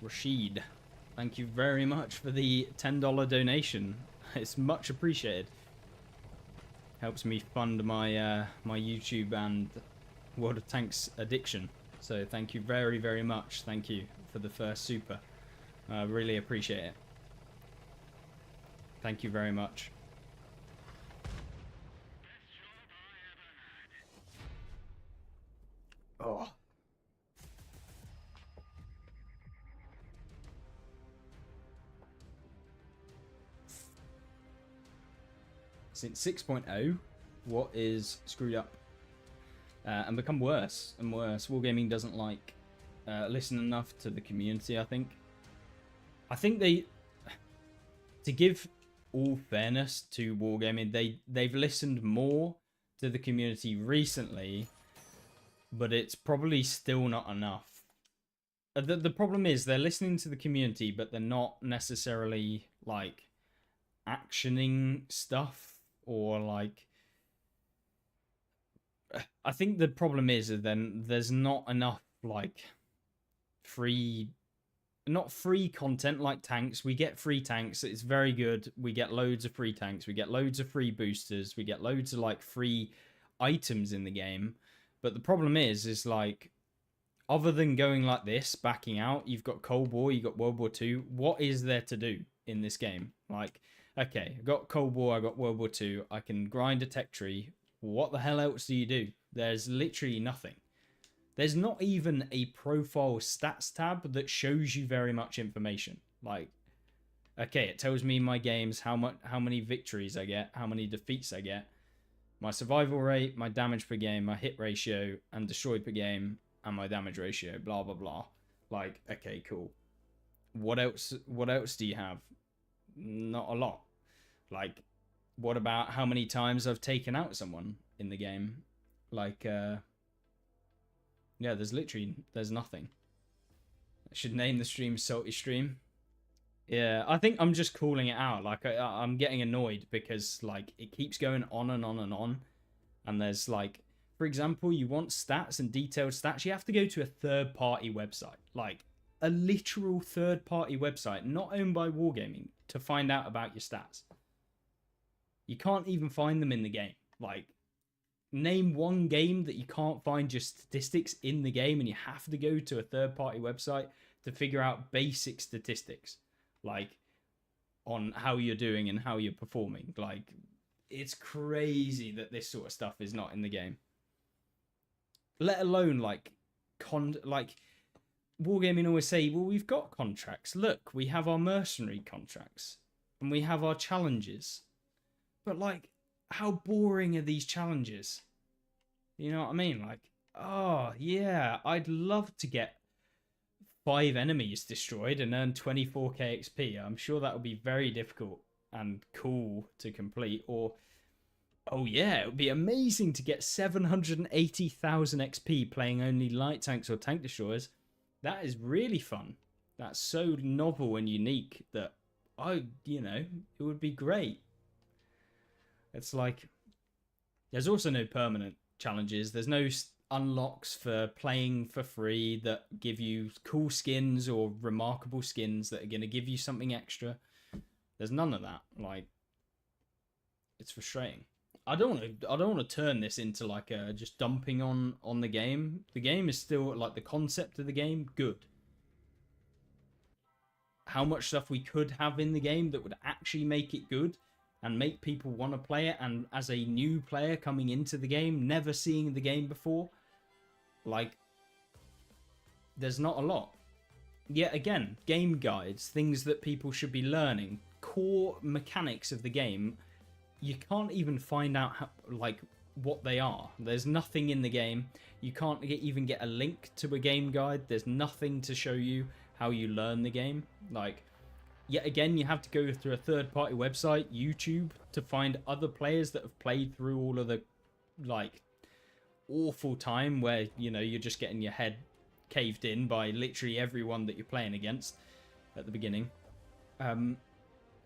Rashid, thank you very much for the $10 donation. It's much appreciated. Helps me fund my my YouTube and World of Tanks addiction. So thank you very, very much. Thank you for the first super. I really appreciate it. Thank you very much. Oh. Since 6.0, what is screwed up and become worse and worse? Wargaming doesn't like listen enough to the community, I think. I think to give all fairness to Wargaming, they've listened more to the community recently, but it's probably still not enough. The problem is they're listening to the community, but they're not necessarily, like, actioning stuff. Or, like, I think the problem is that then there's not enough, like, not free content like tanks. We get free tanks. It's very good. We get loads of free tanks. We get loads of free boosters. We get loads of, like, free items in the game. But the problem is like, other than going like this, backing out, you've got Cold War, you've got World War II. What is there to do in this game? Like, okay, I got Cold War, I got World War II, I can grind a tech tree. What the hell else do you do? There's literally nothing. There's not even a profile stats tab that shows you very much information. Like, okay, it tells me my games, how many victories I get, how many defeats I get, my survival rate, my damage per game, my hit ratio, and destroyed per game, and my damage ratio, blah, blah, blah. Like, okay, cool. What else do you have? Not a lot. Like, what about how many times I've taken out someone in the game? Like, yeah, there's nothing. I should name the stream Salty Stream. Yeah, I think I'm just calling it out. Like, I'm getting annoyed because, like, it keeps going on and on and on. And there's, like, for example, you want stats and detailed stats, you have to go to a third-party website. Like, a literal third-party website, not owned by Wargaming, to find out about your stats. You can't even find them in the game. Like, name one game that you can't find your statistics in the game and you have to go to a third-party website to figure out basic statistics. Like, on how you're doing and how you're performing. Like, it's crazy that this sort of stuff is not in the game. Let alone, like, Wargaming always say, well, we've got contracts. Look, we have our mercenary contracts. And we have our challenges. But, like, how boring are these challenges? You know what I mean? Like, oh, yeah, I'd love to get 5 enemies destroyed and earn 24k XP. I'm sure that would be very difficult and cool to complete. Or, oh yeah, it would be amazing to get 780,000 XP playing only light tanks or tank destroyers. That is really fun. That's so novel and unique that it would be great. It's like, there's also no permanent challenges. There's no unlocks for playing for free that give you cool skins or remarkable skins that are going to give you something extra. There's none of that. Like, it's frustrating. I don't want to turn this into like a just dumping on the game. The game is still like the concept of the game good. How much stuff we could have in the game that would actually make it good and make people want to play it, and as a new player coming into the game, never seeing the game before, like, there's not a lot. Yet again, game guides, things that people should be learning, core mechanics of the game, you can't even find out how, like, what they are. There's nothing in the game. You can't even get a link to a game guide. There's nothing to show you how you learn the game. Like, yet again, you have to go through a third-party website, YouTube, to find other players that have played through all of the, like, awful time where, you know, you're just getting your head caved in by literally everyone that you're playing against at the beginning.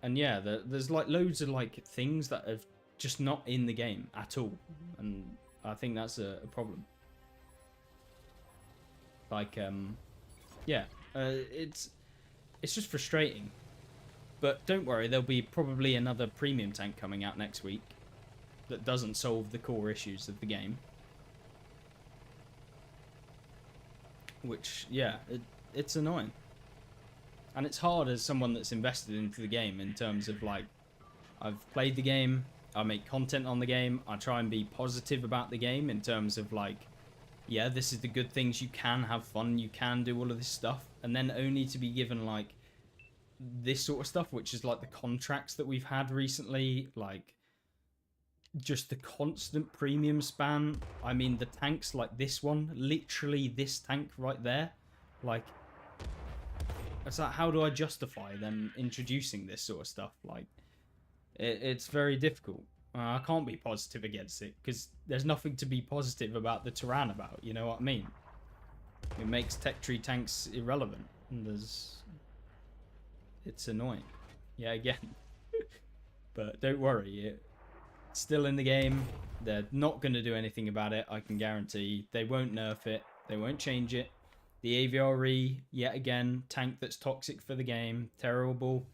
And yeah, there's like loads of like things that are just not in the game at all, and I think that's a problem. Like, yeah, it's just frustrating. But don't worry, there'll be probably another premium tank coming out next week that doesn't solve the core issues of the game. Which, yeah, it's annoying. And it's hard as someone that's invested into the game in terms of, like, I've played the game, I make content on the game, I try and be positive about the game in terms of, like, yeah, this is the good things, you can have fun, you can do all of this stuff, and then only to be given, like, this sort of stuff, which is, like, the contracts that we've had recently, like, just the constant premium spam. I mean, the tanks like this one, literally this tank right there, like, it's like, how do I justify them introducing this sort of stuff? Like, it's very difficult. I can't be positive against it because there's nothing to be positive about the Tyrann about, you know what I mean? It makes tech tree tanks irrelevant, and it's annoying. Yeah, again. But don't worry, it's still in the game. They're not going to do anything about it, I can guarantee. They won't nerf it, they won't change it. The AVRE, yet again, tank that's toxic for the game, terrible.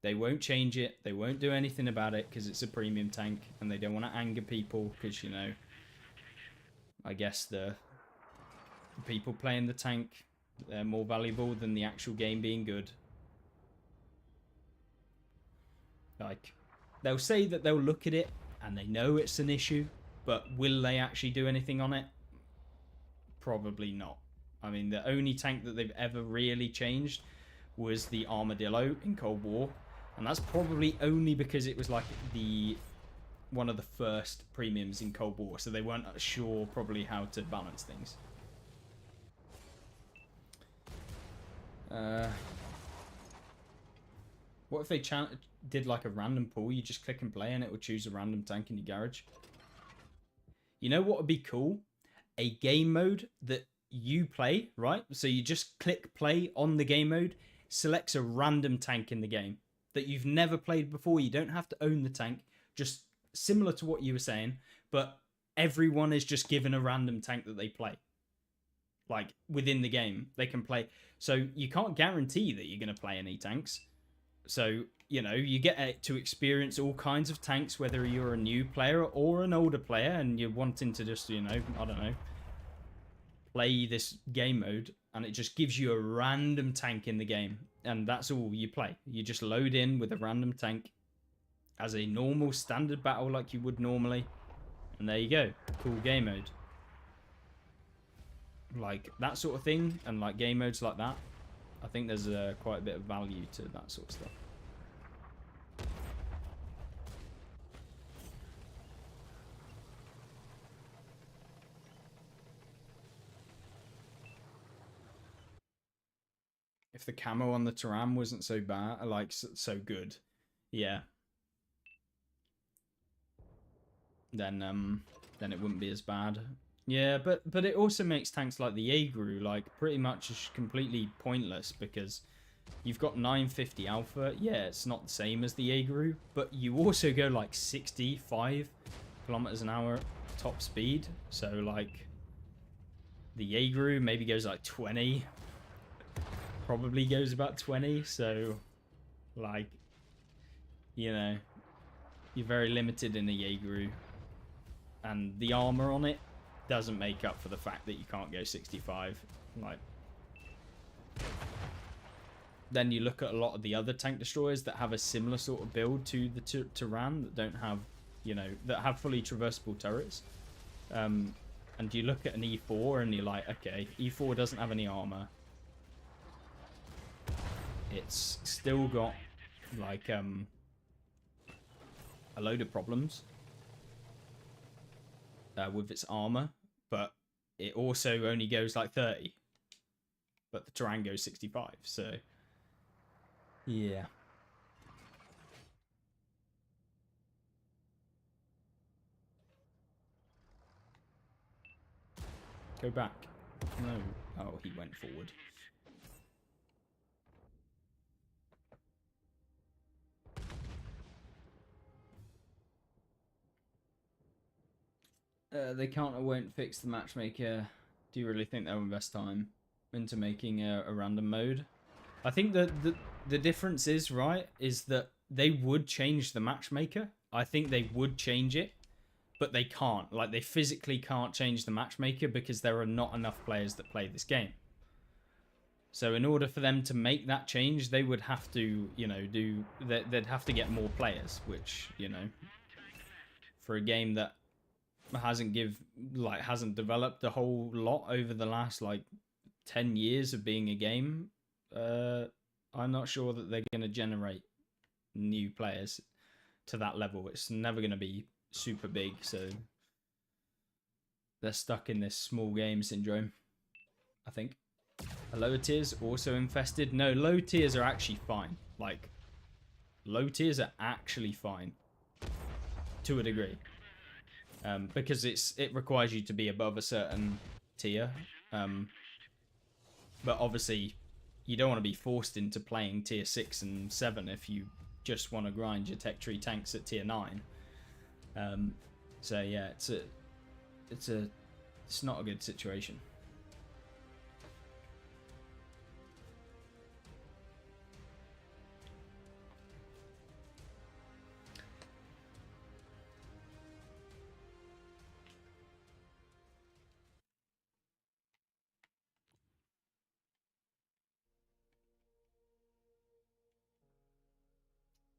They won't change it, they won't do anything about it because it's a premium tank and they don't want to anger people because, you know, I guess the people playing the tank, they're more valuable than the actual game being good. Like, they'll say that they'll look at it and they know it's an issue, but will they actually do anything on it? Probably not. I mean, the only tank that they've ever really changed was the Armadillo in Cold War, and that's probably only because it was like one of the first premiums in Cold War, so they weren't sure probably how to balance things. What if they did like a random pool? You just click and play and it would choose a random tank in your garage. You know what would be cool? A game mode that you play, right? So you just click play on the game mode, selects a random tank in the game that you've never played before. You don't have to own the tank, just similar to what you were saying, but everyone is just given a random tank that they play. Like, within the game, they can play. So you can't guarantee that you're going to play any tanks. So, you know, you get to experience all kinds of tanks, whether you're a new player or an older player and you're wanting to just, you know, I don't know, play this game mode, and it just gives you a random tank in the game, and that's all you play. You just load in with a random tank as a normal standard battle like you would normally, and there you go, cool game mode. Like, that sort of thing, and like game modes like that, I think there's quite a bit of value to that sort of stuff. If the camo on the Tyrann wasn't so bad, like so good, yeah, then it wouldn't be as bad. Yeah, but it also makes tanks like the Jaeger like pretty much completely pointless because You've got 950 alpha. Yeah, it's not the same as the Jaeger, but you also go like 65 kilometers an hour top speed. So like the Jaeger maybe goes like 20. Probably goes about 20. So like, you know, you're very limited in the Jaeger. And the armor on it doesn't make up for the fact that you can't go 65. Like, then you look at a lot of the other tank destroyers that have a similar sort of build to the Tyran that don't have, you know, that have fully traversable turrets. And you look at an E4 and you're like, okay, E4 doesn't have any armor. It's still got like a load of problems with its armor, but it also only goes like 30. But the Tyran goes 65, so yeah. Go back. No. Oh, he went forward. The counter won't fix the matchmaker. Do you really think they'll invest time into making a random mode? I think that the difference is, right, is that they would change the matchmaker. I think they would change it, but they can't. Like, they physically can't change the matchmaker because there are not enough players that play this game. So in order for them to make that change, they would have to, you know, they'd have to get more players, which, you know, for a game that hasn't developed a whole lot over the last like 10 years of being a game, I'm not sure that they're going to generate new players to that level. It's never going to be super big, so they're stuck in this small game syndrome, I think. Are lower tiers also infested? No, low tiers are actually fine. Like, low tiers are actually fine to a degree. Because it requires you to be above a certain tier. But obviously, you don't want to be forced into playing tier 6 and 7 if you just want to grind your tech tree tanks at tier 9. So yeah, it's not a good situation.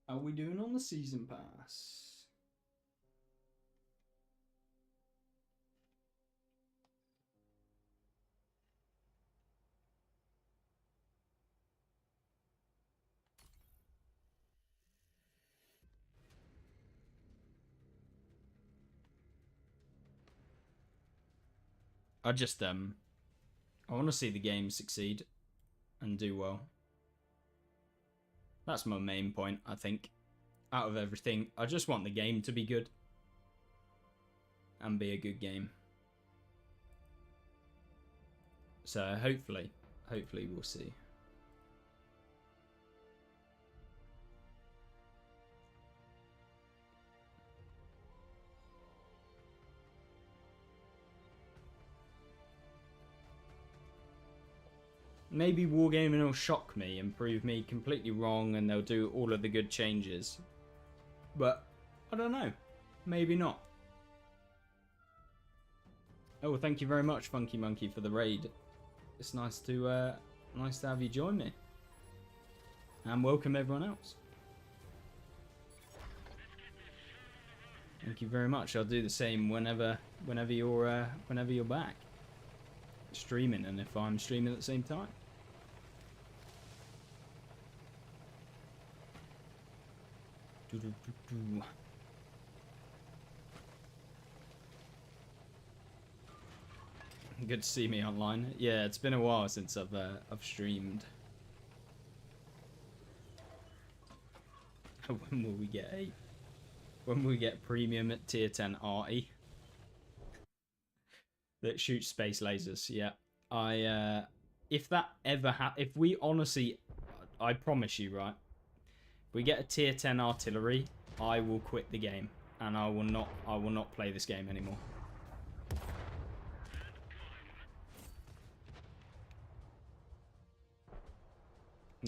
How are we doing on the season pass? I want to see the game succeed and do well. That's my main point, I think. Out of everything, I just want the game to be good and be a good game. So hopefully we'll see. Maybe Wargaming will shock me and prove me completely wrong and they'll do all of the good changes. But, I don't know. Maybe not. Oh, well, thank you very much, Funky Monkey, for the raid. It's nice to have you join me. And welcome everyone else. Thank you very much. I'll do the same whenever you're back streaming, and if I'm streaming at the same time. Good to see me online. Yeah, it's been a while since I've streamed. When will we get premium at tier 10 arty that shoots space lasers? Yeah, if that ever if we honestly, I promise you, right? If we get a tier 10 artillery, I will quit the game. And I will not play this game anymore.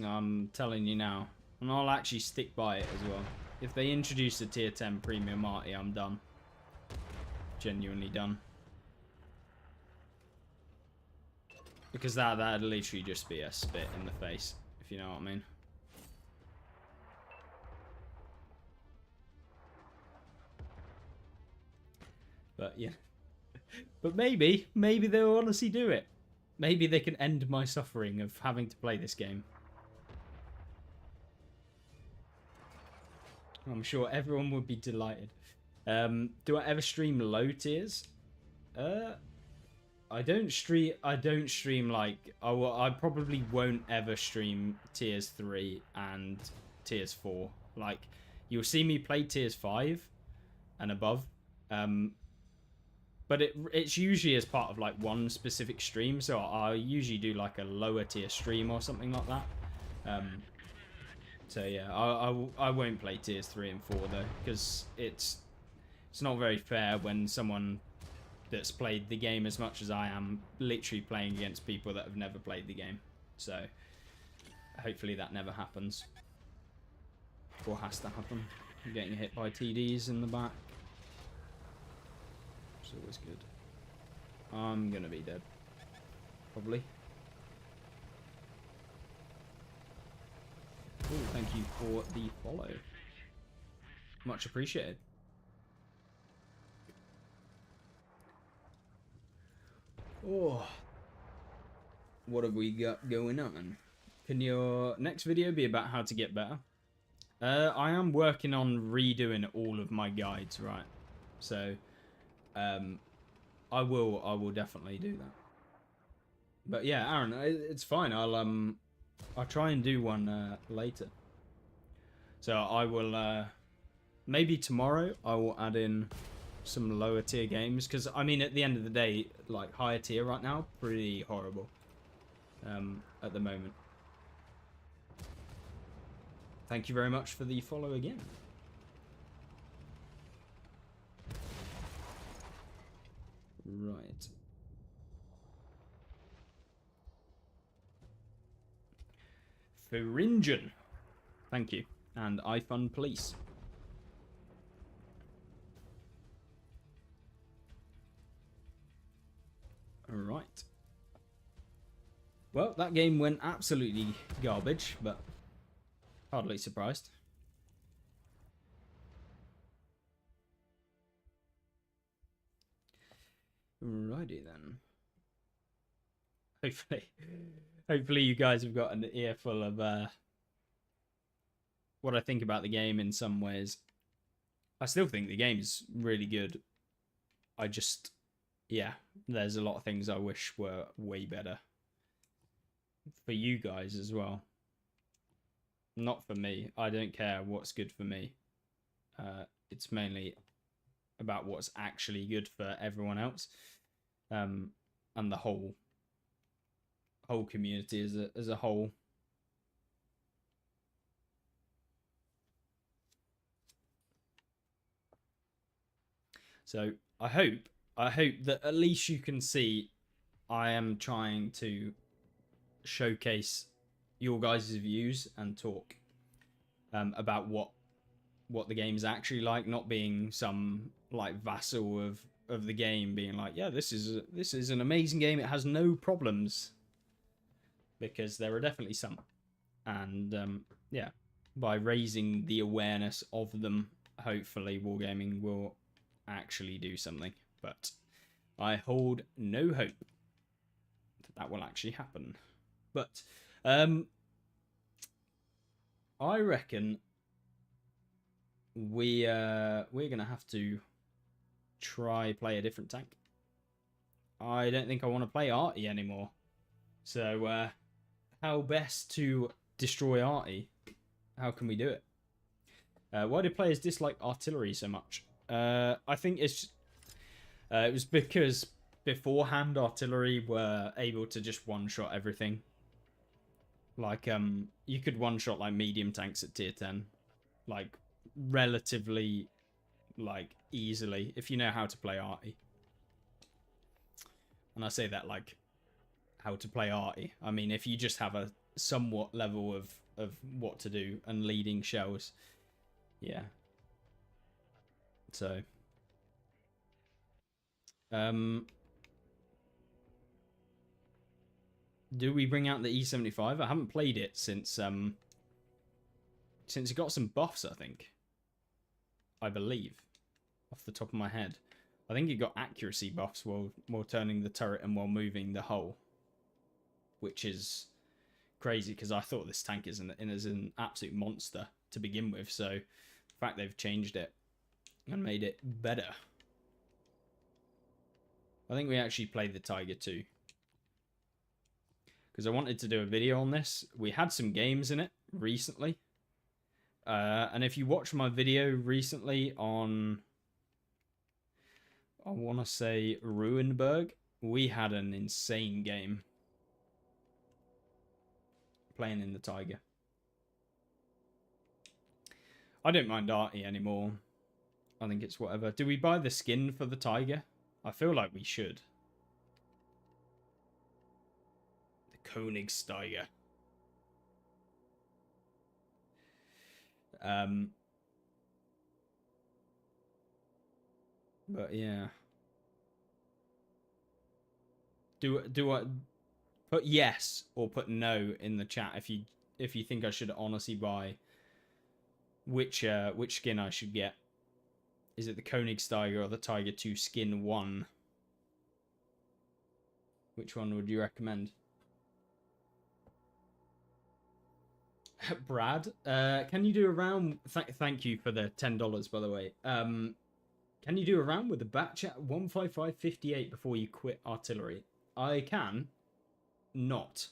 I'm telling you now. And I'll actually stick by it as well. If they introduce a tier 10 premium arty, I'm done. Genuinely done. Because that'd literally just be a spit in the face, if you know what I mean. But yeah. But maybe they'll honestly do it. Maybe they can end my suffering of having to play this game. I'm sure everyone would be delighted. Do I ever stream low tiers? I don't stream like I probably won't ever stream tiers 3 and tiers 4. Like you'll see me play tiers 5 and above. But it's usually as part of like one specific stream, so I usually do like a lower tier stream or something like that. So yeah, I won't play tiers 3 and 4 though, because it's not very fair when someone that's played the game as much as I am literally playing against people that have never played the game. So hopefully that never happens, or has to happen. I'm getting hit by TDs in the back. It's always good. I'm gonna be dead, probably. Ooh, thank you for the follow. Much appreciated. Oh, what have we got going on? Can your next video be about how to get better? I am working on redoing all of my guides, right? So, I will definitely do that. But yeah, Aaron, it's fine. I'll try and do one later. So I will maybe tomorrow I will add in some lower tier games, because I mean at the end of the day, like higher tier right now, pretty horrible at the moment. Thank you very much for the follow again. Right. Thuringen. Thank you. And iFund Police. Alright. Well, that game went absolutely garbage, but hardly surprised. Righty then. Hopefully you guys have got an earful of what I think about the game in some ways. I still think the game's really good. I just, yeah, there's a lot of things I wish were way better. For you guys as well. Not for me. I don't care what's good for me. It's mainly about what's actually good for everyone else. And the whole community as a whole. So I hope that at least you can see I am trying to showcase your guys' views and talk about what the game's actually like, not being some like vassal of the game, being like, yeah, this is an amazing game, it has no problems, because there are definitely some. And yeah, by raising the awareness of them, hopefully wargaming will actually do something. But I hold no hope that will actually happen. But I reckon we're gonna have to try play a different tank. I don't think I want to play Arty anymore. So how best to destroy Arty? How can we do it? Why do players dislike artillery so much? I think it was because beforehand artillery were able to just one-shot everything. Like, you could one-shot, like, medium tanks at tier 10. Like, relatively, like, easily, if you know how to play arty. And I say that, like, how to play arty. I mean, if you just have a somewhat level of what to do and leading shells. Yeah. So. Do we bring out the E75? I haven't played it since it got some buffs, I think. I believe. Off the top of my head. I think it got accuracy buffs while turning the turret and while moving the hull. Which is crazy, because I thought this tank is an absolute monster to begin with. So, the fact they've changed it and made it better. I think we actually played the Tiger too. Because I wanted to do a video on this. We had some games in it recently. And if you watch my video recently on, I want to say Ruinberg, we had an insane game. Playing in the Tiger. I don't mind arty anymore. I think it's whatever. Do we buy the skin for the Tiger? I feel like we should. The Königstiger. But yeah. Do I put yes or put no in the chat if you think I should honestly buy which skin I should get? Is it the Königstiger or the Tiger 2 skin 1? Which one would you recommend? Brad, can you do a round? Thank you for the $10, by the way. Can you do a round with the batch at 155.58 before you quit artillery? I can. Not,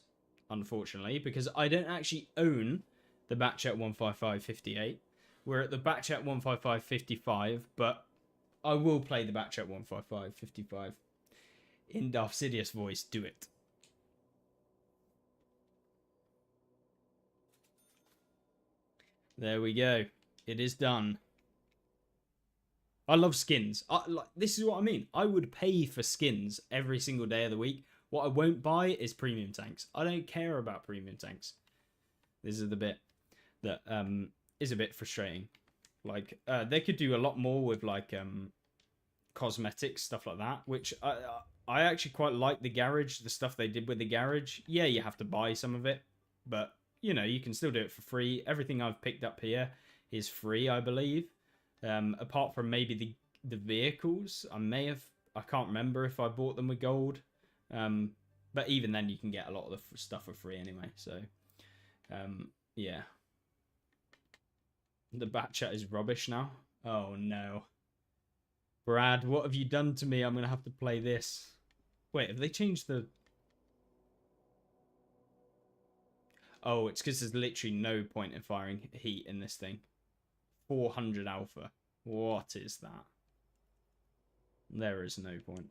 unfortunately, because I don't actually own the batch at 155.58. We're at the batch at 155.55, but I will play the batch at 155.55. In Darth Sidious voice, do it. There we go. It is done. I love skins. This is what I mean. I would pay for skins every single day of the week. What I won't buy is premium tanks. I don't care about premium tanks. This is the bit that is a bit frustrating. Like, they could do a lot more with, like, cosmetics, stuff like that, which I actually quite like the garage, the stuff they did with the garage. Yeah, you have to buy some of it, but, you know, you can still do it for free. Everything I've picked up here is free, I believe. Apart from maybe the vehicles. I can't remember if I bought them with gold. But even then, you can get a lot of the stuff for free anyway. So, yeah. The bat chat is rubbish now. Oh, no. Brad, what have you done to me? I'm going to have to play this. Wait, have they changed the... Oh, it's because there's literally no point in firing heat in this thing. 400 alpha. What is that? There is no point.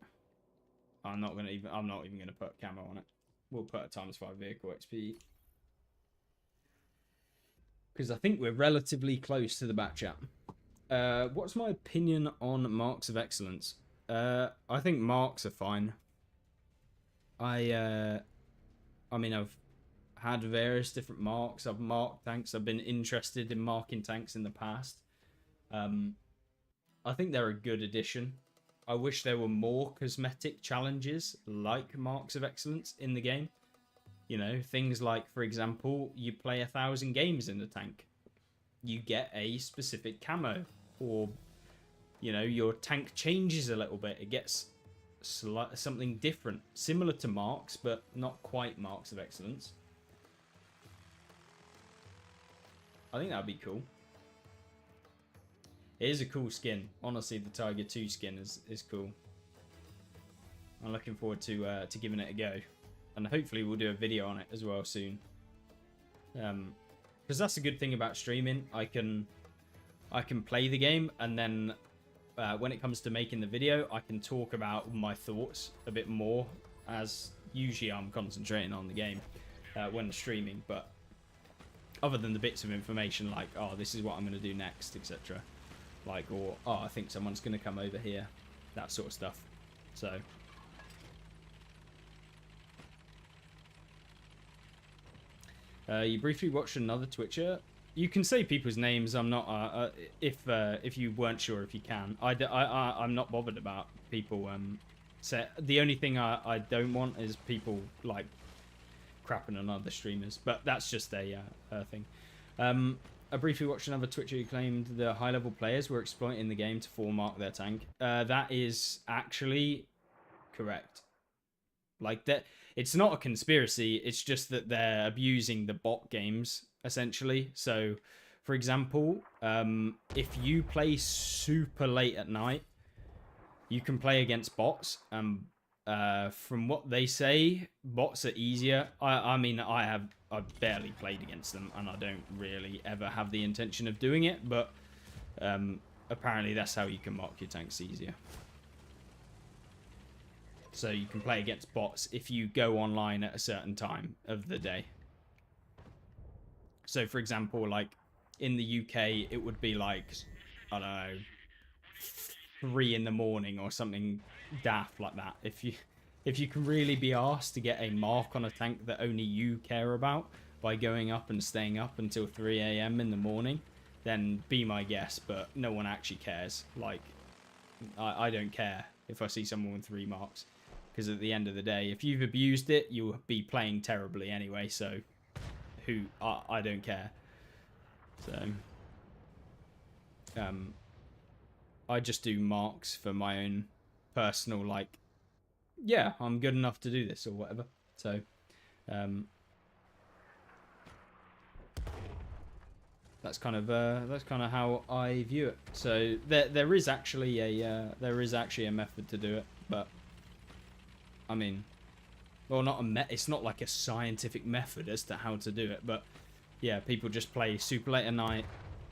I'm not even gonna put camo on it. We'll put a ×5 vehicle XP. Because I think we're relatively close to the bat chat. What's my opinion on marks of excellence? I think marks are fine. I mean, I've had various different marks. I've marked tanks. I've been interested in marking tanks in the past. I think they're a good addition. I wish there were more cosmetic challenges like marks of excellence in the game. You know, things like, for example, you play 1,000 games in the tank. You get a specific camo. Or, you know, your tank changes a little bit. It gets something different. Similar to marks, but not quite marks of excellence. I think that'd be cool. It is a cool skin. Honestly, the Tiger 2 skin is cool. I'm looking forward to giving it a go. And hopefully we'll do a video on it as well soon. Because that's a good thing about streaming. I can play the game, and then when it comes to making the video, I can talk about my thoughts a bit more, as usually I'm concentrating on the game. when streaming. But other than the bits of information like, oh, this is what I'm going to do next, etc. Like, or, oh, I think someone's going to come over here. That sort of stuff. So... you briefly watched another Twitcher. You can say people's names. I'm not. If you weren't sure, if you can, I'm not bothered about people. Say the only thing I don't want is people like crapping on other streamers. But that's just a thing. I briefly watched another Twitcher who claimed the high-level players were exploiting the game to 4-mark their tank. That is actually correct. Like that. It's not a conspiracy, it's just that they're abusing the bot games, essentially. So, for example, if you play super late at night, you can play against bots. From what they say, bots are easier. I mean, I've barely played against them, and I don't really ever have the intention of doing it, but apparently that's how you can mark your tanks easier. So you can play against bots if you go online at a certain time of the day. So, for example, like in the UK, it would be like, I don't know, 3 in the morning or something daft like that. If you can really be asked to get a mark on a tank that only you care about by going up and staying up until 3 a.m. in the morning, then be my guest. But no one actually cares. Like, I don't care if I see someone with 3 marks. Because at the end of the day, if you've abused it, you'll be playing terribly anyway, so I don't care. So I just do marks for my own personal, like, yeah, I'm good enough to do this or whatever. So that's kind of how I view it. So there is actually a method to do it, but I mean, well, it's not like a scientific method as to how to do it, but yeah, people just play super late at night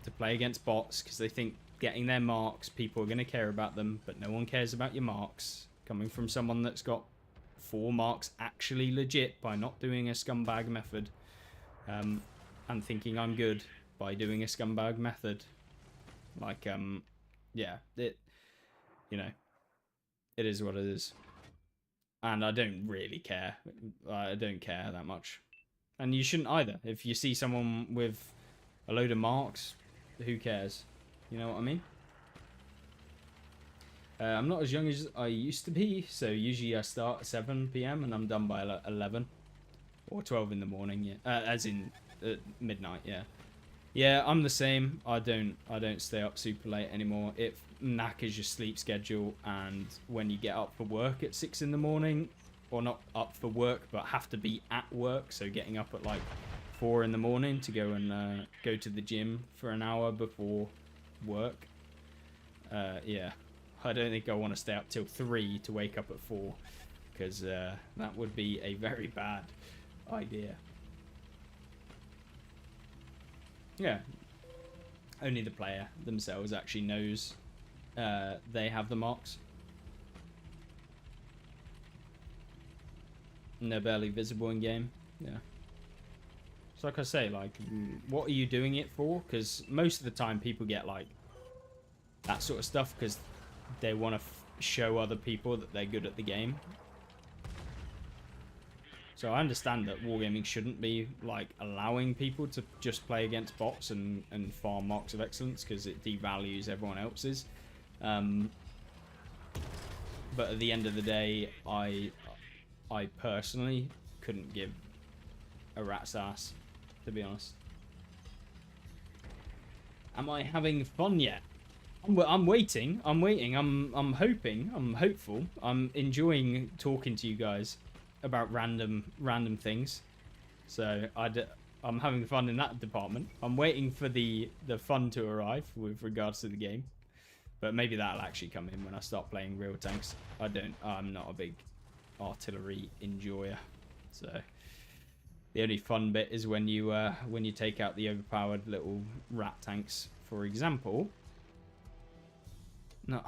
to play against bots because they think getting their marks, people are going to care about them, but no one cares about your marks. Coming from someone that's got 4 marks actually legit by not doing a scumbag method, and thinking I'm good by doing a scumbag method. Like, yeah, it is what it is. And I don't really care. I don't care that much. And you shouldn't either. If you see someone with a load of marks, who cares? You know what I mean? I'm not as young as I used to be, so usually I start at 7 p.m. and I'm done by 11 or 12 in the morning. Yeah, as in midnight. Yeah, yeah. I'm the same. I don't stay up super late anymore. It knackers your sleep schedule, and when you get up for work at 6 in the morning, or not up for work but have to be at work, so getting up at like 4 in the morning to go and go to the gym for an hour before work. Yeah, I don't think I want to stay up till 3 to wake up at 4, because that would be a very bad idea. Yeah, only the player themselves actually knows they have the marks. And they're barely visible in game. Yeah. So like I say, like, what are you doing it for? Because most of the time people get like that sort of stuff because they want to show other people that they're good at the game. So I understand that wargaming shouldn't be like allowing people to just play against bots and farm marks of excellence, because it devalues everyone else's. But at the end of the day, I personally couldn't give a rat's ass, to be honest. Am I having fun yet? I'm waiting. I'm hoping. I'm hopeful. I'm enjoying talking to you guys about random things. So I'm having fun in that department. I'm waiting for the fun to arrive with regards to the game. But maybe that'll actually come in when I start playing real tanks. I'm not a big artillery enjoyer. So the only fun bit is when you take out the overpowered little rat tanks, for example. No.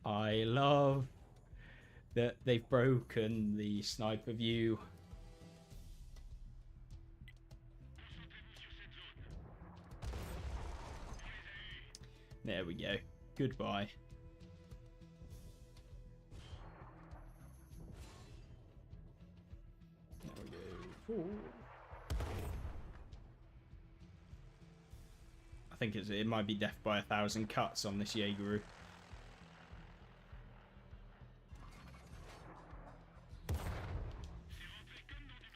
I love that they've broken the sniper view. There we go. Goodbye. There we go. Ooh. I think it might be death by 1,000 cuts on this Jaegeru.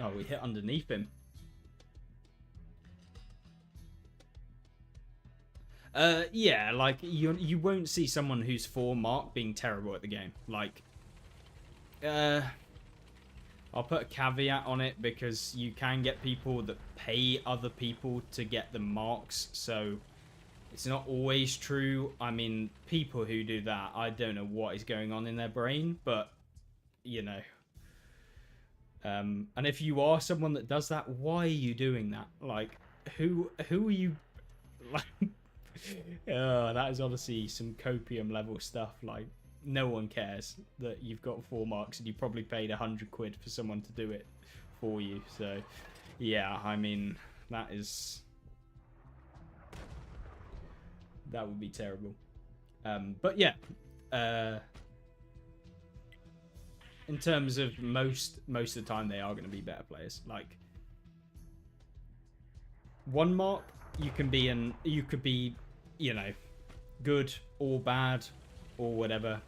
Oh, we hit underneath him. Yeah, like, you won't see someone who's 4 mark being terrible at the game. Like, I'll put a caveat on it because you can get people that pay other people to get the marks, so it's not always true. I mean, people who do that, I don't know what is going on in their brain, but, you know. And if you are someone that does that, why are you doing that? Like, who are you... Like, that is honestly some copium level stuff. Like, no one cares that you've got 4 marks and you probably paid 100 quid for someone to do it for you. So, yeah, I mean, that would be terrible. But yeah, in terms of most of the time, they are going to be better players. Like, 1 mark, you could be, you know, good or bad or whatever.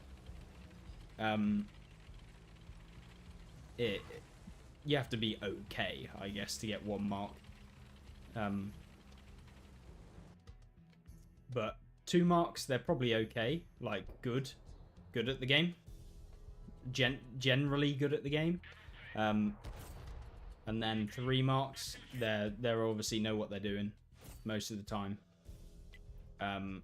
You have to be okay, I guess, to get 1 mark. But 2 marks, they're probably okay. Like, good at the game. Generally good at the game. And then 3 marks, they're obviously know what they're doing most of the time. And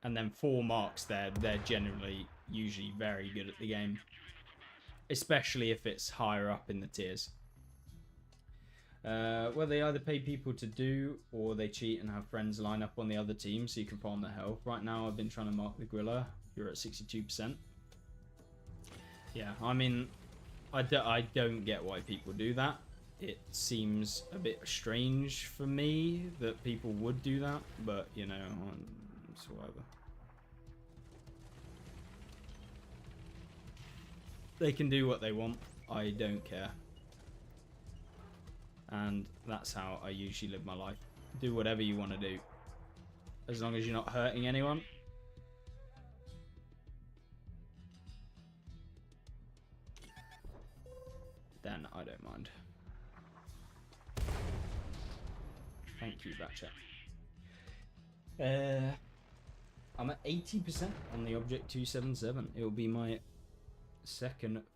then 4 marks, they're generally usually very good at the game, especially if it's higher up in the tiers. Well, they either pay people to do, or they cheat and have friends line up on the other team so you can farm their health. Right now, I've been trying to mark the Gorilla. You're at 62%. Yeah, I mean, I don't get why people do that. It seems a bit strange for me that people would do that, but, you know, it's whatever. They can do what they want. I don't care. And that's how I usually live my life. Do whatever you want to do. As long as you're not hurting anyone. Then I don't mind. Thank you, Batchat. I'm at 80% on the Object 277. It will be my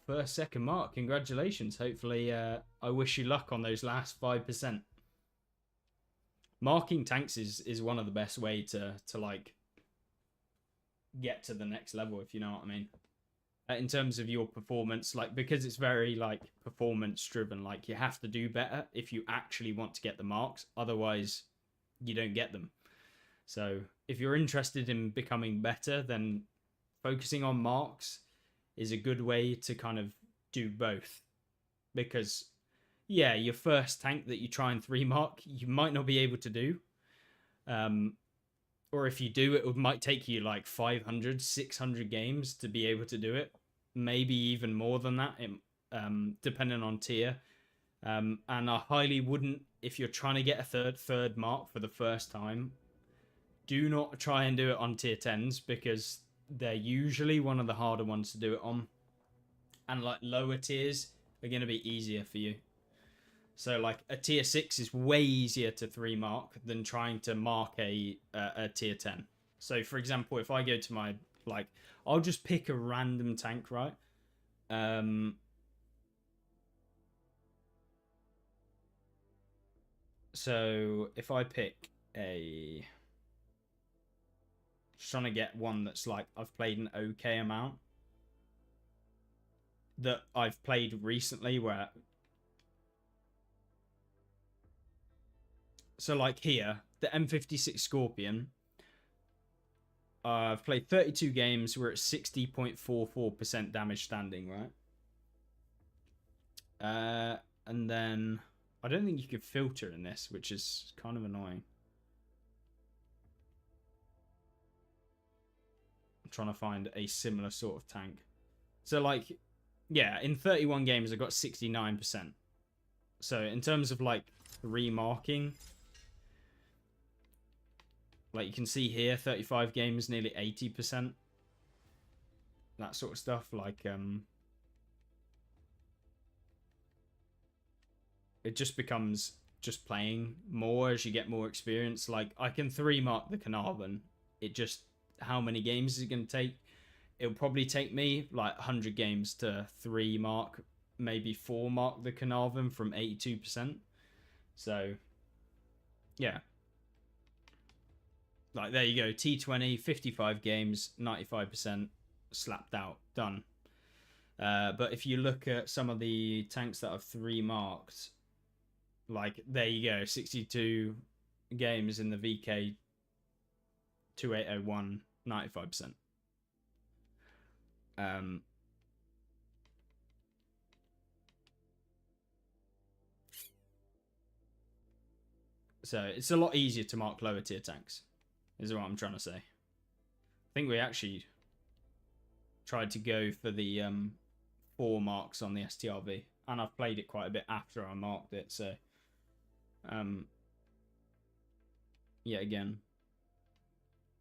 first second mark. Congratulations. Hopefully, I wish you luck on those last 5%. Marking tanks is one of the best way to like get to the next level, if you know what I mean. In terms of your performance, like, because it's very like performance driven, like you have to do better if you actually want to get the marks, otherwise you don't get them. So if you're interested in becoming better, then focusing on marks is a good way to kind of do both. Because yeah, your first tank that you try and 3 mark, you might not be able to do. Or if you do, it might take you like 500, 600 games to be able to do it. Maybe even more than that, depending on tier. And I highly wouldn't, if you're trying to get a third mark for the first time, do not try and do it on tier 10s, because they're usually one of the harder ones to do it on. And like lower tiers are going to be easier for you. So like a tier 6 is way easier to 3 mark than trying to mark a tier 10. So for example, if I go to my, like, I'll just pick a random tank, right? So if I pick just trying to get one that's like I've played an okay amount, that I've played recently, where so like here, the M56 Scorpion, I've played 32 games. We're at 60.44% damage standing, right? And then I don't think you can filter in this, which is kind of annoying. I'm trying to find a similar sort of tank. So, like, yeah, in 31 games, I got 69%. So, in terms of, like, remarking, like, you can see here, 35 games, nearly 80%. That sort of stuff. Like, it just becomes just playing more as you get more experience. Like, I can 3-mark the Carnarvon. It just, how many games is it going to take? It'll probably take me, like, 100 games to 3-mark, maybe 4-mark the Carnarvon from 82%. So, yeah. Like, there you go. T20, 55 games, 95%, slapped out, done. But if you look at some of the tanks that I've 3-marked, like, there you go. 62 games in the VK 2801, 95%. So it's a lot easier to mark lower tier tanks, is what I'm trying to say. I think we actually tried to go for the 4 marks on the STRV, and I've played it quite a bit after I marked it. So, yeah, again,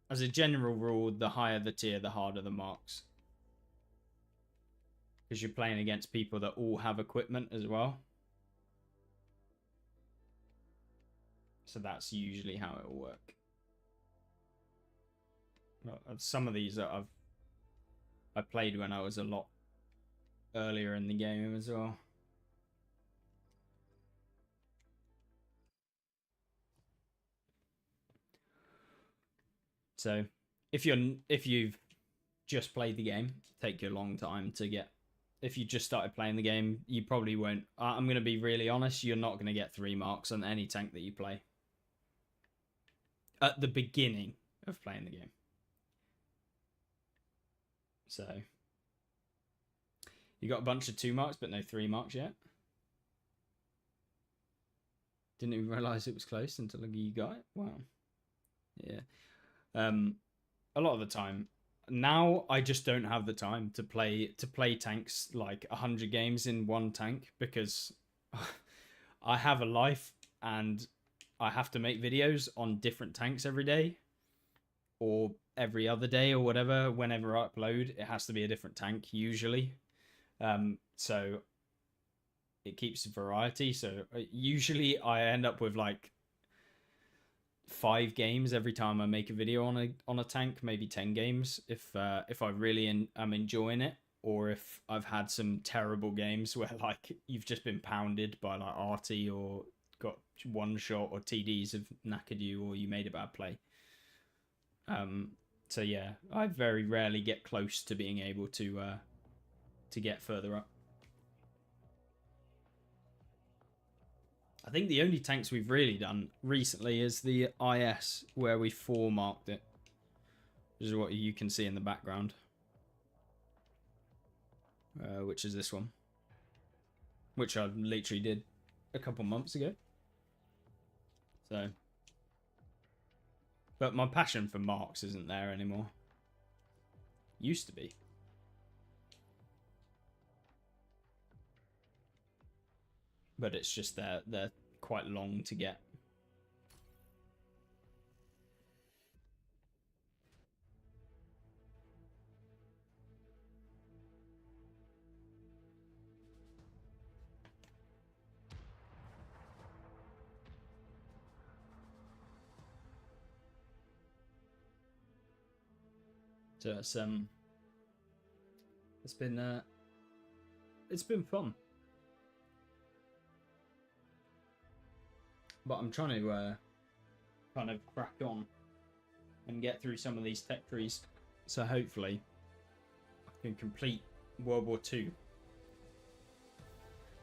as a general rule, the higher the tier, the harder the marks, because you're playing against people that all have equipment as well. So that's usually how it will work. Some of these that I played when I was a lot earlier in the game as well. So if you've just played the game, take you a long time to get. If you just started playing the game, you probably won't. I'm going to be really honest, you're not going to get 3 marks on any tank that you play at the beginning of playing the game. So you got a bunch of 2 marks, but no 3 marks yet. Didn't even realize it was close until you got it. Wow. Yeah. A lot of the time now, I just don't have the time to play tanks like 100 games in one tank, because I have a life and I have to make videos on different tanks every day or every other day or whatever. Whenever I upload, it has to be a different tank usually. So it keeps variety. So usually I end up with like 5 games every time I make a video on a tank, maybe 10 games if I really am enjoying it, or if I've had some terrible games where like you've just been pounded by like RT or got one shot, or TDs have knackered you, or you made a bad play. So yeah, I very rarely get close to being able to get further up. I think the only tanks we've really done recently is the IS, where we 4-marked it, which is what you can see in the background, which is this one, which I literally did a couple months ago. So, but my passion for marks isn't there anymore. Used to be. But it's just they're quite long to get. So it's been fun. But I'm trying to kind of crack on and get through some of these tech trees. So hopefully I can complete World War II.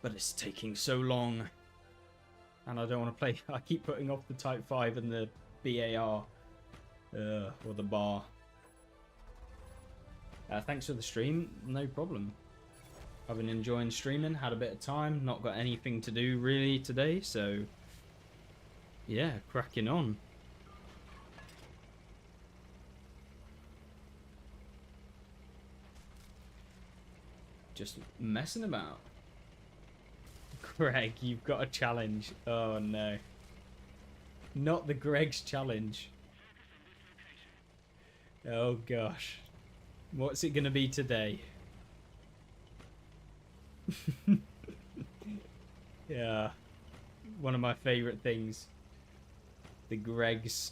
But it's taking so long. And I don't want to play. I keep putting off the Type 5 and the BAR. Or the bar. Thanks for the stream. No problem. I've been enjoying streaming. Had a bit of time. Not got anything to do really today. So, yeah, cracking on. Just messing about. Greg, you've got a challenge. Oh, no. Not the Greg's challenge. Oh, gosh. What's it going to be today? Yeah. One of my favourite things. The Greg's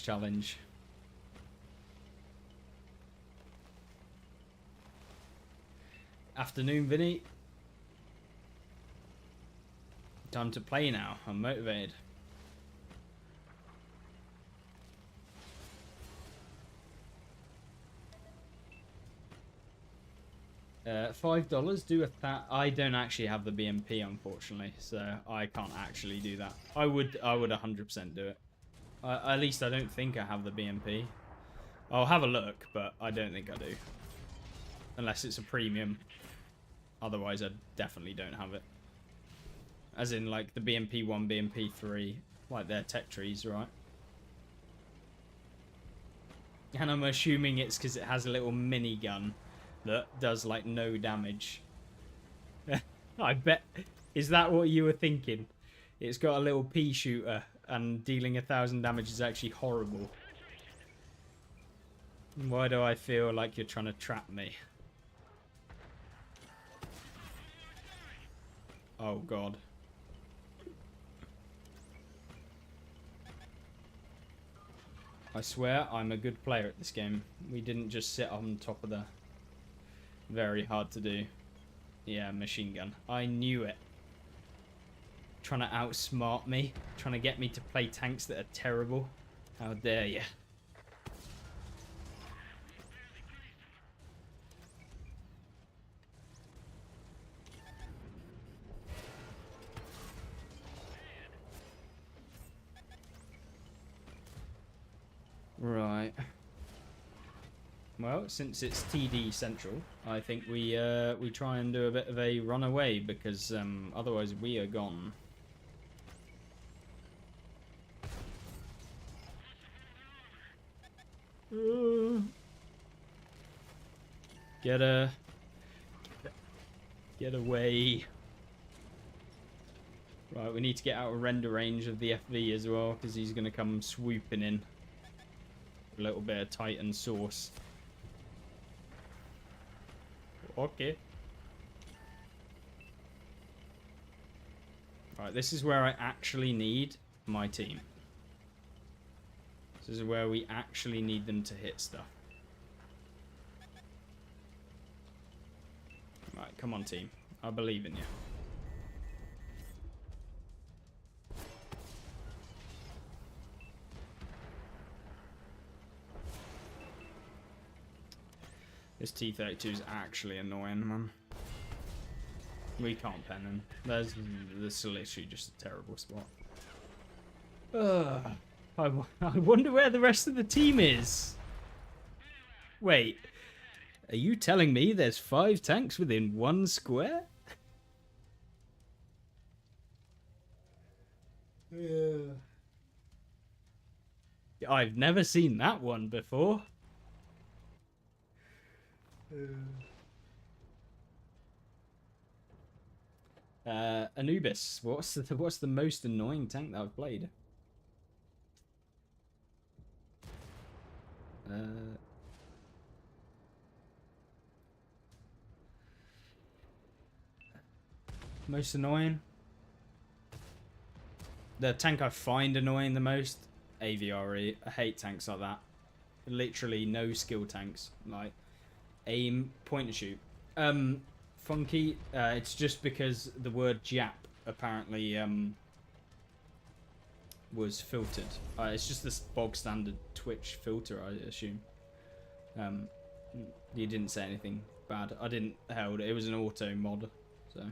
challenge. Afternoon, Vinny. Time to play now. I'm motivated. $5. Do that. I don't actually have the BMP, unfortunately, so I can't actually do that. I would 100% do it. At least I don't think I have the BMP. I'll have a look, but I don't think I do. Unless it's a premium. Otherwise, I definitely don't have it. As in, like, the BMP 1, BMP 3. Like, they're tech trees, right? And I'm assuming it's because it has a little minigun that does, like, no damage. I bet... Is that what you were thinking? It's got a little pea shooter, and dealing 1,000 damage is actually horrible. Why do I feel like you're trying to trap me? Oh, God. I swear I'm a good player at this game. We didn't just sit on top of the... Very hard to do. Yeah, machine gun. I knew it. Trying to outsmart me. Trying to get me to play tanks that are terrible. How dare you? Right. Well, since it's TD Central, I think we try and do a bit of a runaway because otherwise we are gone. Get away. Right, we need to get out of render range of the FV as well because he's going to come swooping in. A little bit of Titan sauce. Okay. Right, this is where I actually need my team. This is where we actually need them to hit stuff. Right, come on, team. I believe in you. This T-32 is actually annoying, man. We can't pen him. There's literally just a terrible spot. I wonder where the rest of the team is. Wait, are you telling me there's 5 tanks within 1 square? Yeah. I've never seen that one before. Anubis, what's the most annoying tank that I've played? Most annoying? The tank I find annoying the most? AVRE. I hate tanks like that. Literally no skill tanks. Like, aim, point and shoot. Funky, it's just because the word Jap apparently was filtered. It's just this bog standard Twitch filter, I assume. You didn't say anything bad. I didn't hold it. It was an auto mod, so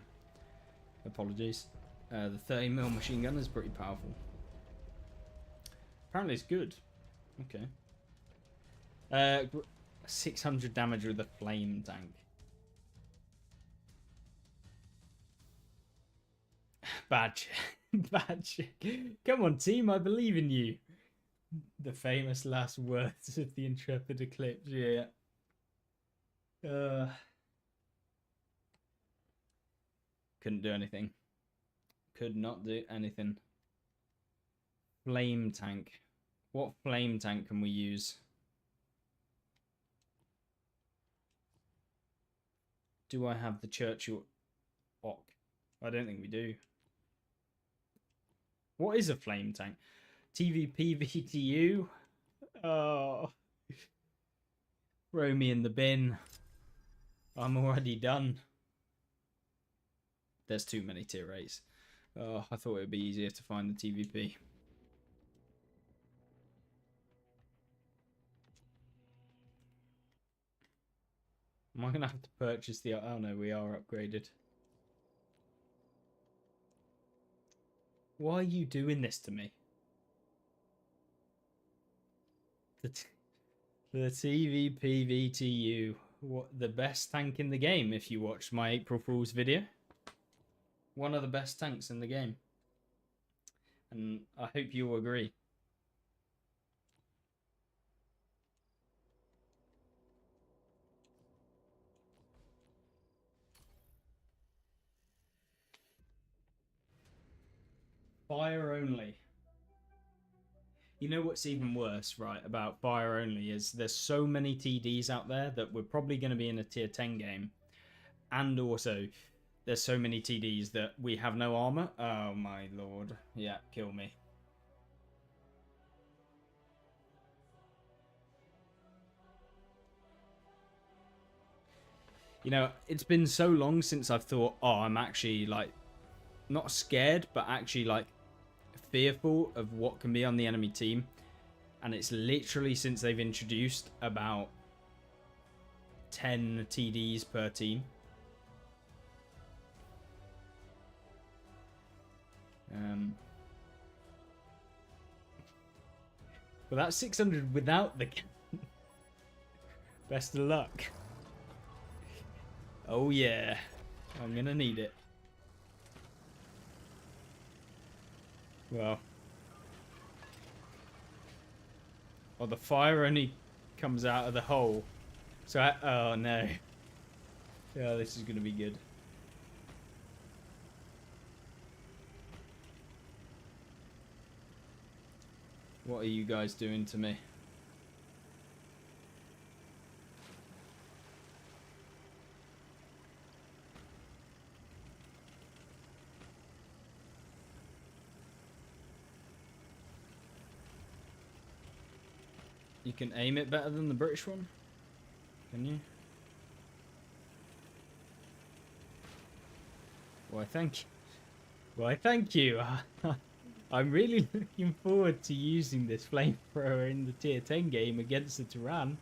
apologies. The 30mm machine gun is pretty powerful. Apparently it's good. Okay. 600 damage with a flame tank. Bad bad Come on, team, I believe in you. The famous last words of the intrepid Eclipse, yeah. Couldn't do anything. Could not do anything. Flame tank. What flame tank can we use? Do I have the Churchill Ok? I don't think we do. What is a flame tank? TVP VTU? Oh. Throw me in the bin. I'm already done. There's too many tier 8s. Oh, I thought it would be easier to find the TVP. Am I going to have to purchase the... Oh no, we are upgraded. Why are you doing this to me? The TVP VTU. What, the best tank in the game, if you watched my April Fool's video. One of the best tanks in the game. And I hope you'll agree. Fire only. You know what's even worse, right, about fire only is there's so many TDs out there that we're probably going to be in a tier 10 game. And also, there's so many TDs that we have no armor. Oh my lord. Yeah, kill me. You know, it's been so long since I've thought, oh, I'm actually, like, not scared, but actually, like, fearful of what can be on the enemy team. And it's literally since they've introduced about 10 TDs per team. Well, that's 600 without the... Best of luck. Oh yeah, I'm gonna need it. Well. Well, the fire only comes out of the hole. So, oh no. Yeah, this is gonna be good. What are you guys doing to me? You can aim it better than the British one? Can you? Why, thank you. Why, thank you. I'm really looking forward to using this flamethrower in the tier 10 game against the Tyrann.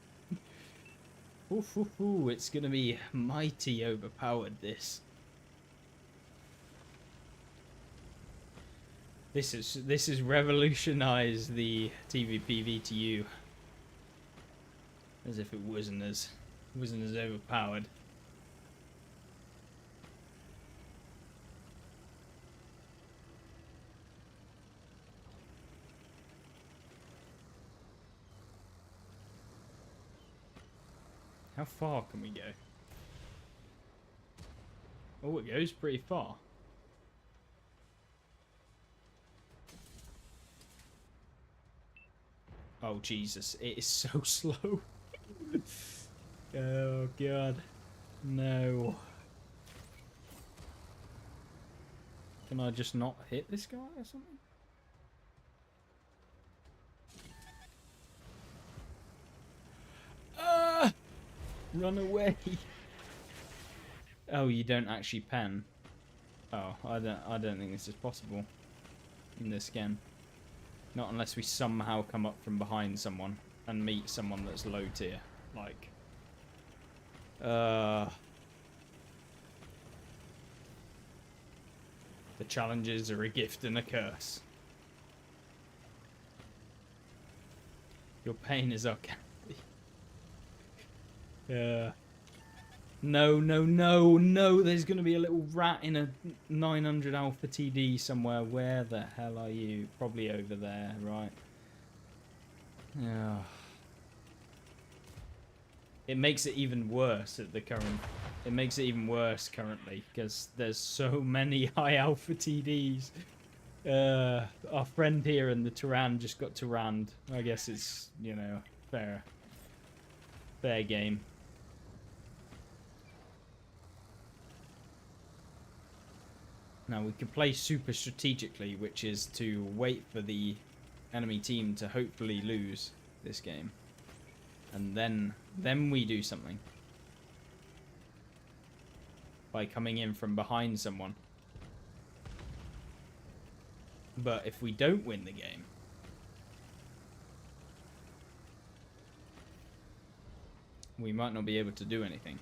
Ooh, it's going to be mighty overpowered, this. This has revolutionized the TVP VTU. As if it wasn't as overpowered. How far can we go? Oh, it goes pretty far. Oh, Jesus. It is so slow. Oh, God. No. Can I just not hit this guy or something? Ah! Run away. Oh, you don't actually pen. Oh, I don't think this is possible in this game. Not unless we somehow come up from behind someone and meet someone that's low tier. Like, the challenges are a gift and a curse. Your pain is okay. Yeah. No, no, no, no. There's going to be a little rat in a 900 Alpha TD somewhere. Where the hell are you? Probably over there, right? Yeah. It makes it even worse at the current... It makes it even worse currently because there's so many high Alpha TDs. Our friend here and the Tyran just got Tyranned. I guess it's, you know, fair game. Now we can play super strategically, which is to wait for the enemy team to hopefully lose this game. And then we do something. By coming in from behind someone. But if we don't win the game, we might not be able to do anything.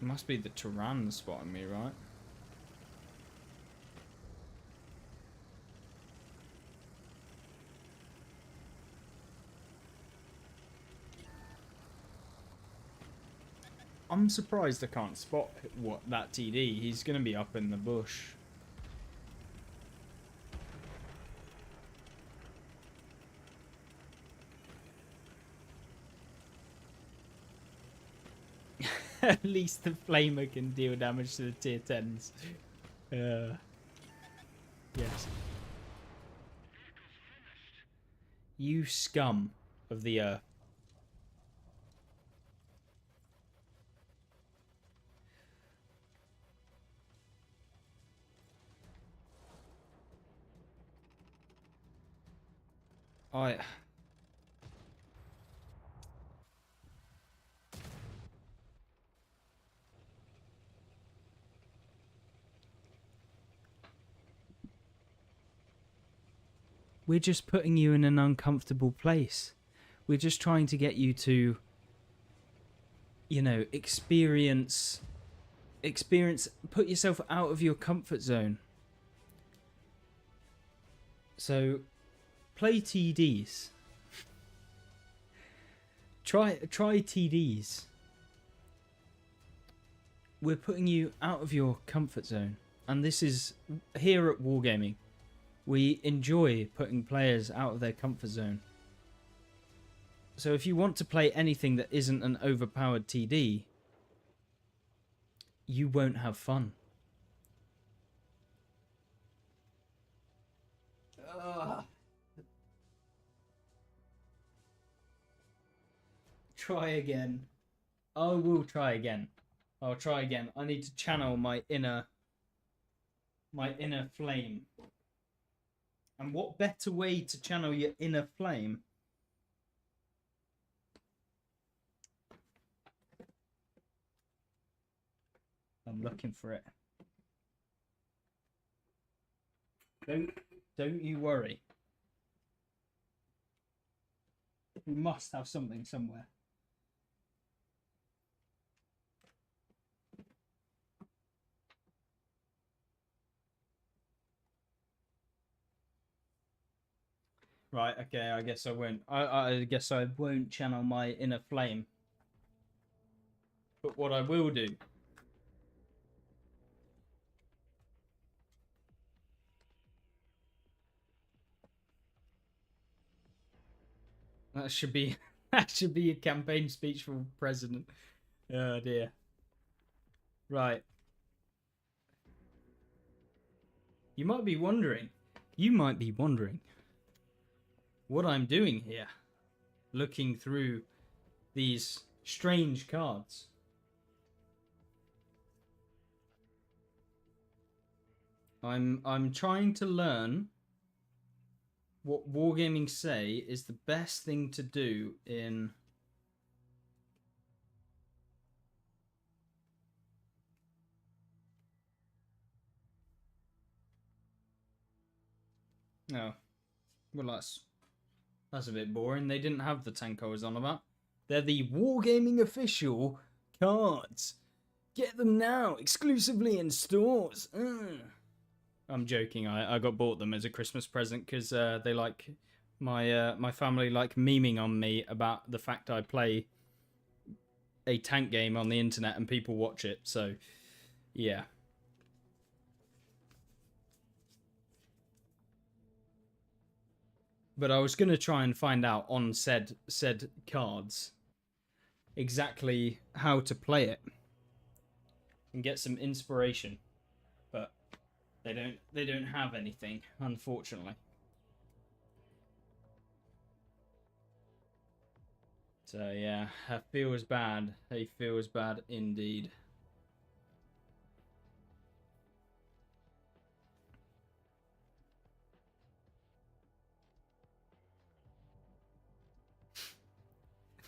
It must be the Tyran spotting me, right? I'm surprised I can't spot what that TD. He's going to be up in the bush. At least the flamer can deal damage to the tier 10s. Yes. You scum of the earth. We're just putting you in an uncomfortable place. We're just trying to get you to, you know, experience, put yourself out of your comfort zone. So, play TDs. Try TDs. We're putting you out of your comfort zone. And this is, here at Wargaming, we enjoy putting players out of their comfort zone. So if you want to play anything that isn't an overpowered TD, you won't have fun. Try again. I will try again. I'll try again. I need to channel my inner flame. And what better way to channel your inner flame I'm looking for it. Don't you worry. We must have something somewhere. Right, okay, I guess I won't. I guess I won't channel my inner flame. But what I will do... That should be a campaign speech for president. Oh dear. Right. You might be wondering what I'm doing here, looking through these strange cards. I'm trying to learn what Wargaming say is the best thing to do in oh, well that's a bit boring. They didn't have the tank I was on about. They're the Wargaming official cards. Get them now, exclusively in stores. I'm joking. I got bought them as a Christmas present because they like my family like memeing on me about the fact I play a tank game on the internet and people watch it. So yeah. But I was gonna try and find out on said cards exactly how to play it and get some inspiration, but they don't have anything, unfortunately. So yeah, it feels bad. It feels bad indeed.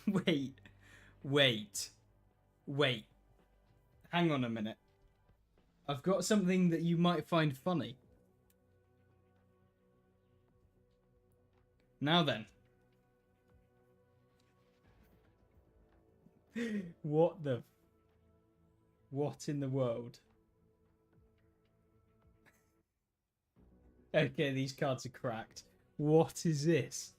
Wait, wait, wait. Hang on a minute. I've got something that you might find funny. Now then. What the... What in the world? Okay, these cards are cracked. What is this?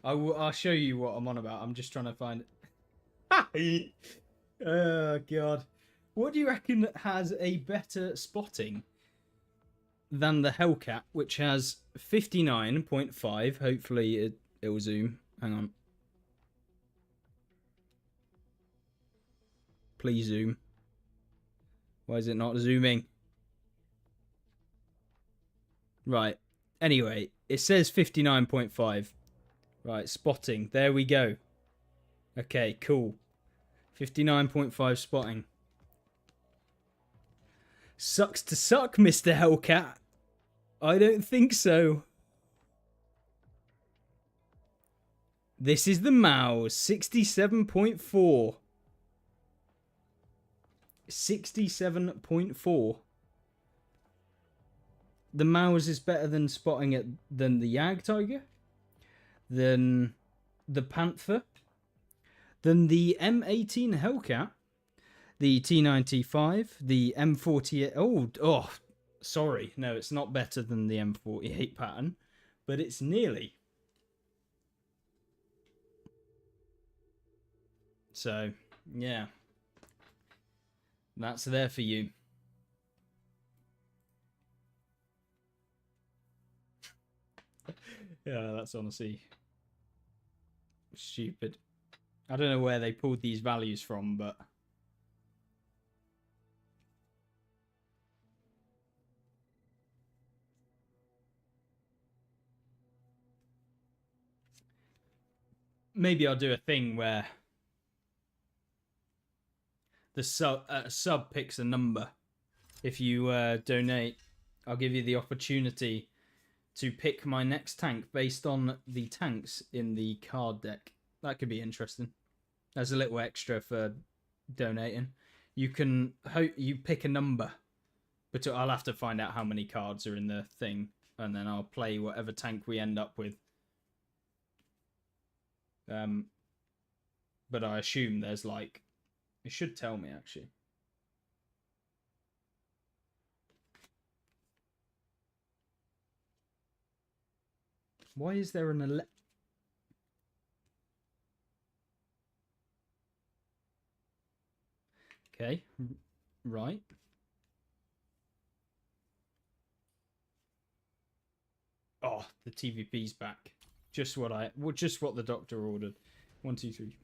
I'll show you what I'm on about. I'm just trying to find it. Oh, God. What do you reckon has a better spotting than the Hellcat, which has 59.5? Hopefully it'll zoom. Hang on. Please zoom. Why is it not zooming? Right. Anyway, it says 59.5. Right, spotting. There we go. Okay, cool. 59.5 spotting. Sucks to suck, Mr. Hellcat. I don't think so. This is the mouse. 67.4. 67.4. The mouse is better than spotting it than the Jagdtiger, than the Panther, than the M18 Hellcat, the T95, the M48. Oh, sorry. No, it's not better than the M48 pattern, but it's nearly. So, yeah. That's there for you. Yeah, that's honestly stupid. I don't know where they pulled these values from, but maybe I'll do a thing where the sub picks a number. If you donate, I'll give you the opportunity to pick my next tank based on the tanks in the card deck. That could be interesting. There's a little extra for donating. You pick a number, but I'll have to find out how many cards are in the thing, and then I'll play whatever tank we end up with. But I assume there's like, it should tell me actually. Why is there an Okay, right. Oh, the TVP's back. Just what the doctor ordered. 1, 2, 3.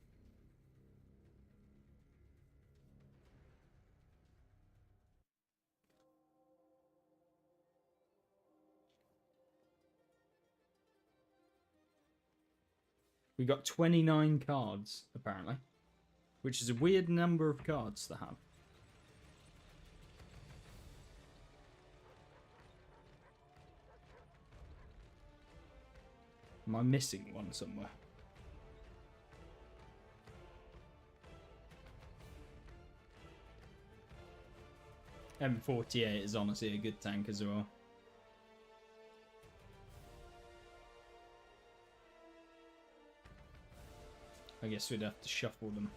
We got 29 cards, apparently. Which is a weird number of cards to have. Am I missing one somewhere? M48 is honestly a good tank as well. I guess we'd have to shuffle them.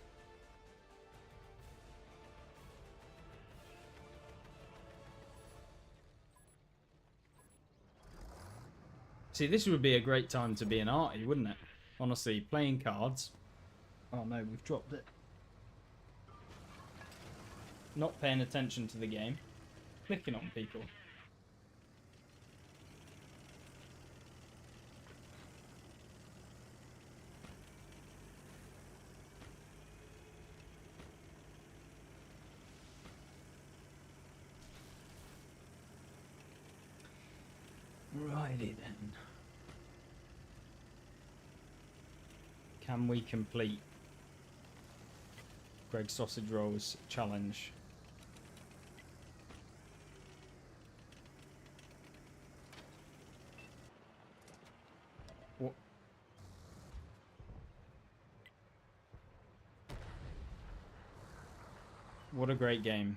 See, this would be a great time to be an arty, wouldn't it? Honestly, playing cards. Oh no, we've dropped it. Not paying attention to the game. Clicking on people. Righty then. Can we complete Greg Sausage Rolls challenge? What? What a great game.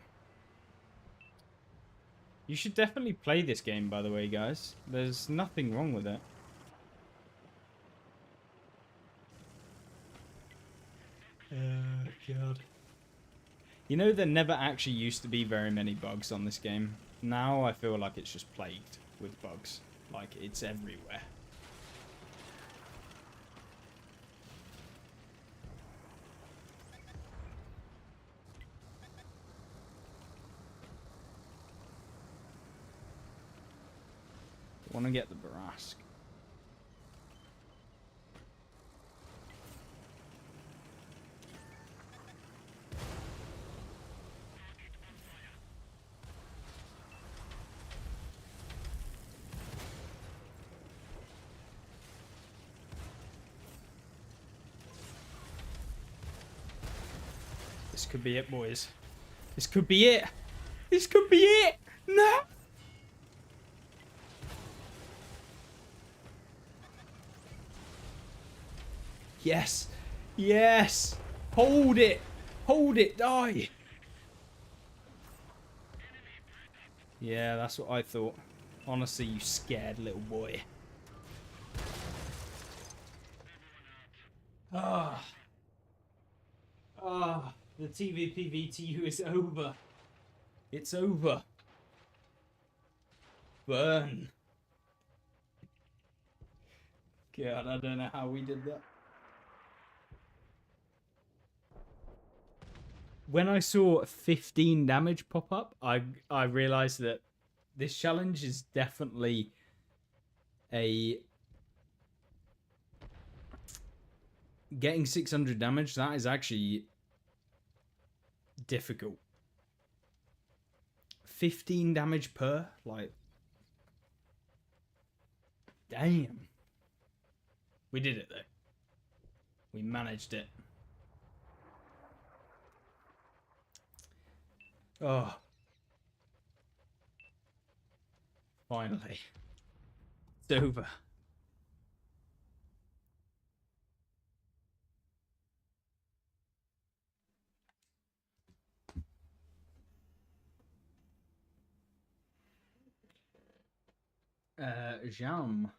You should definitely play this game, by the way, guys. There's nothing wrong with it. Oh, God. You know, there never actually used to be very many bugs on this game. Now I feel like it's just plagued with bugs. Like, it's everywhere. I want to get the Barask. This could be it, boys. This could be it. This could be it. No. Yes. Yes. Hold it. Hold it. Die. Yeah, that's what I thought. Honestly, you scared little boy. Ah. Ah. The TVPVTU is over. It's over. Burn. God, I don't know how we did that. When I saw 15 damage pop up, I realized that this challenge is definitely a... Getting 600 damage, that is actually difficult. 15 damage per? Like... Damn. We did it, though. We managed it. Oh. Finally. It's over. Jam.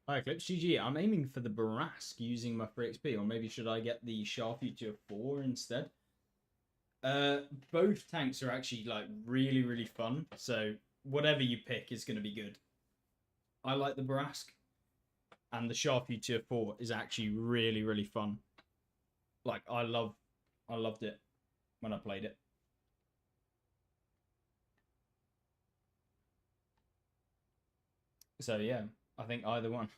Hi, Eclipse. GG. I'm aiming for the Barask using my free XP, or maybe should I get the Sharfuture 4 instead? Both tanks are actually like really fun, so whatever you pick is going to be good. I like the Barask, and the Sharfuture 4 is actually really fun. Like I loved it when I played it. So yeah, I think either one.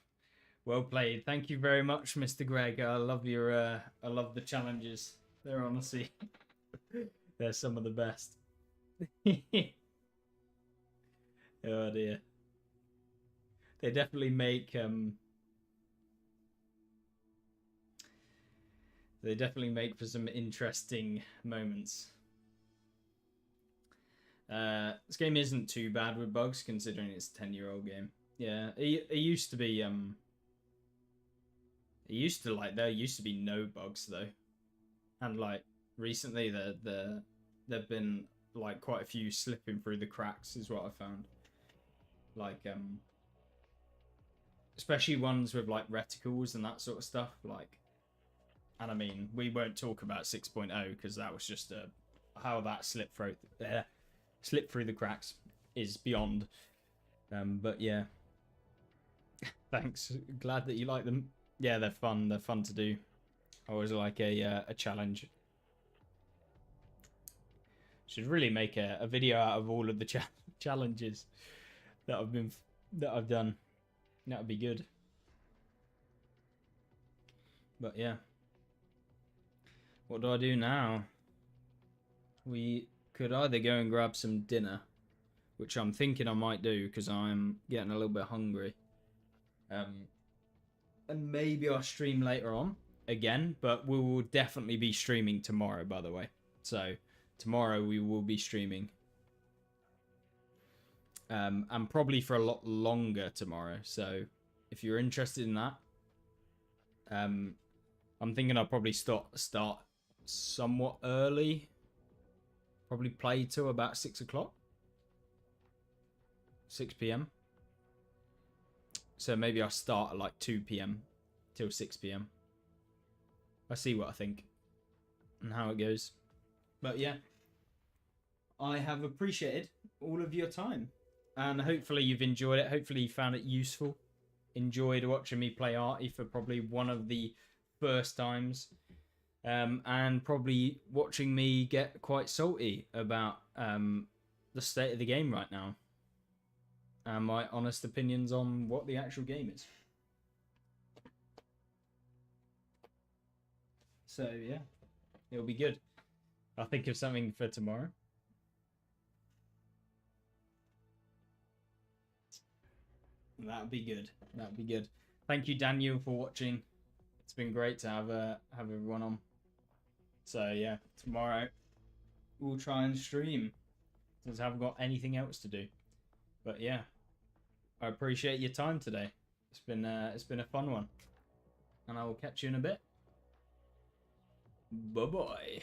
Well played. Thank you very much, Mr. Greg. I love your I love the challenges. They're honestly they're some of the best. Oh dear. They definitely make for some interesting moments. This game isn't too bad with bugs considering it's a 10-year-old game. Yeah, it used to be there used to be no bugs though. And like recently there've been like quite a few slipping through the cracks is what I found. Like especially ones with like reticles and that sort of stuff, like, and I mean we won't talk about 6.0 because that was just how that slipped through the cracks is beyond. But yeah, Thanks. Glad that you like them. Yeah, they're fun. They're fun to do. I always like a challenge. Should really make a video out of all of the challenges that I've done. That would be good. But yeah. What do I do now? We could either go and grab some dinner, which I'm thinking I might do because I'm getting a little bit hungry. And maybe I'll stream later on again, but we will definitely be streaming tomorrow, by the way. So tomorrow we will be streaming. And probably for a lot longer tomorrow. So if you're interested in that, I'm thinking I'll probably start somewhat early. Probably play till about 6 o'clock. 6 p.m. So maybe I'll start at like 2 p.m. till 6 p.m. I'll see what I think and how it goes. But yeah, I have appreciated all of your time. And hopefully you've enjoyed it. Hopefully you found it useful. Enjoyed watching me play Artie for probably one of the first times. And probably watching me get quite salty about the state of the game right now. And my honest opinions on what the actual game is. So yeah, it'll be good. I'll think of something for tomorrow. That'd be good. That'd be good. Thank you, Daniel, for watching. It's been great to have everyone on. So yeah, tomorrow we'll try and stream since I haven't got anything else to do. But yeah, I appreciate your time today. It's been a fun one, and I will catch you in a bit. Bye bye.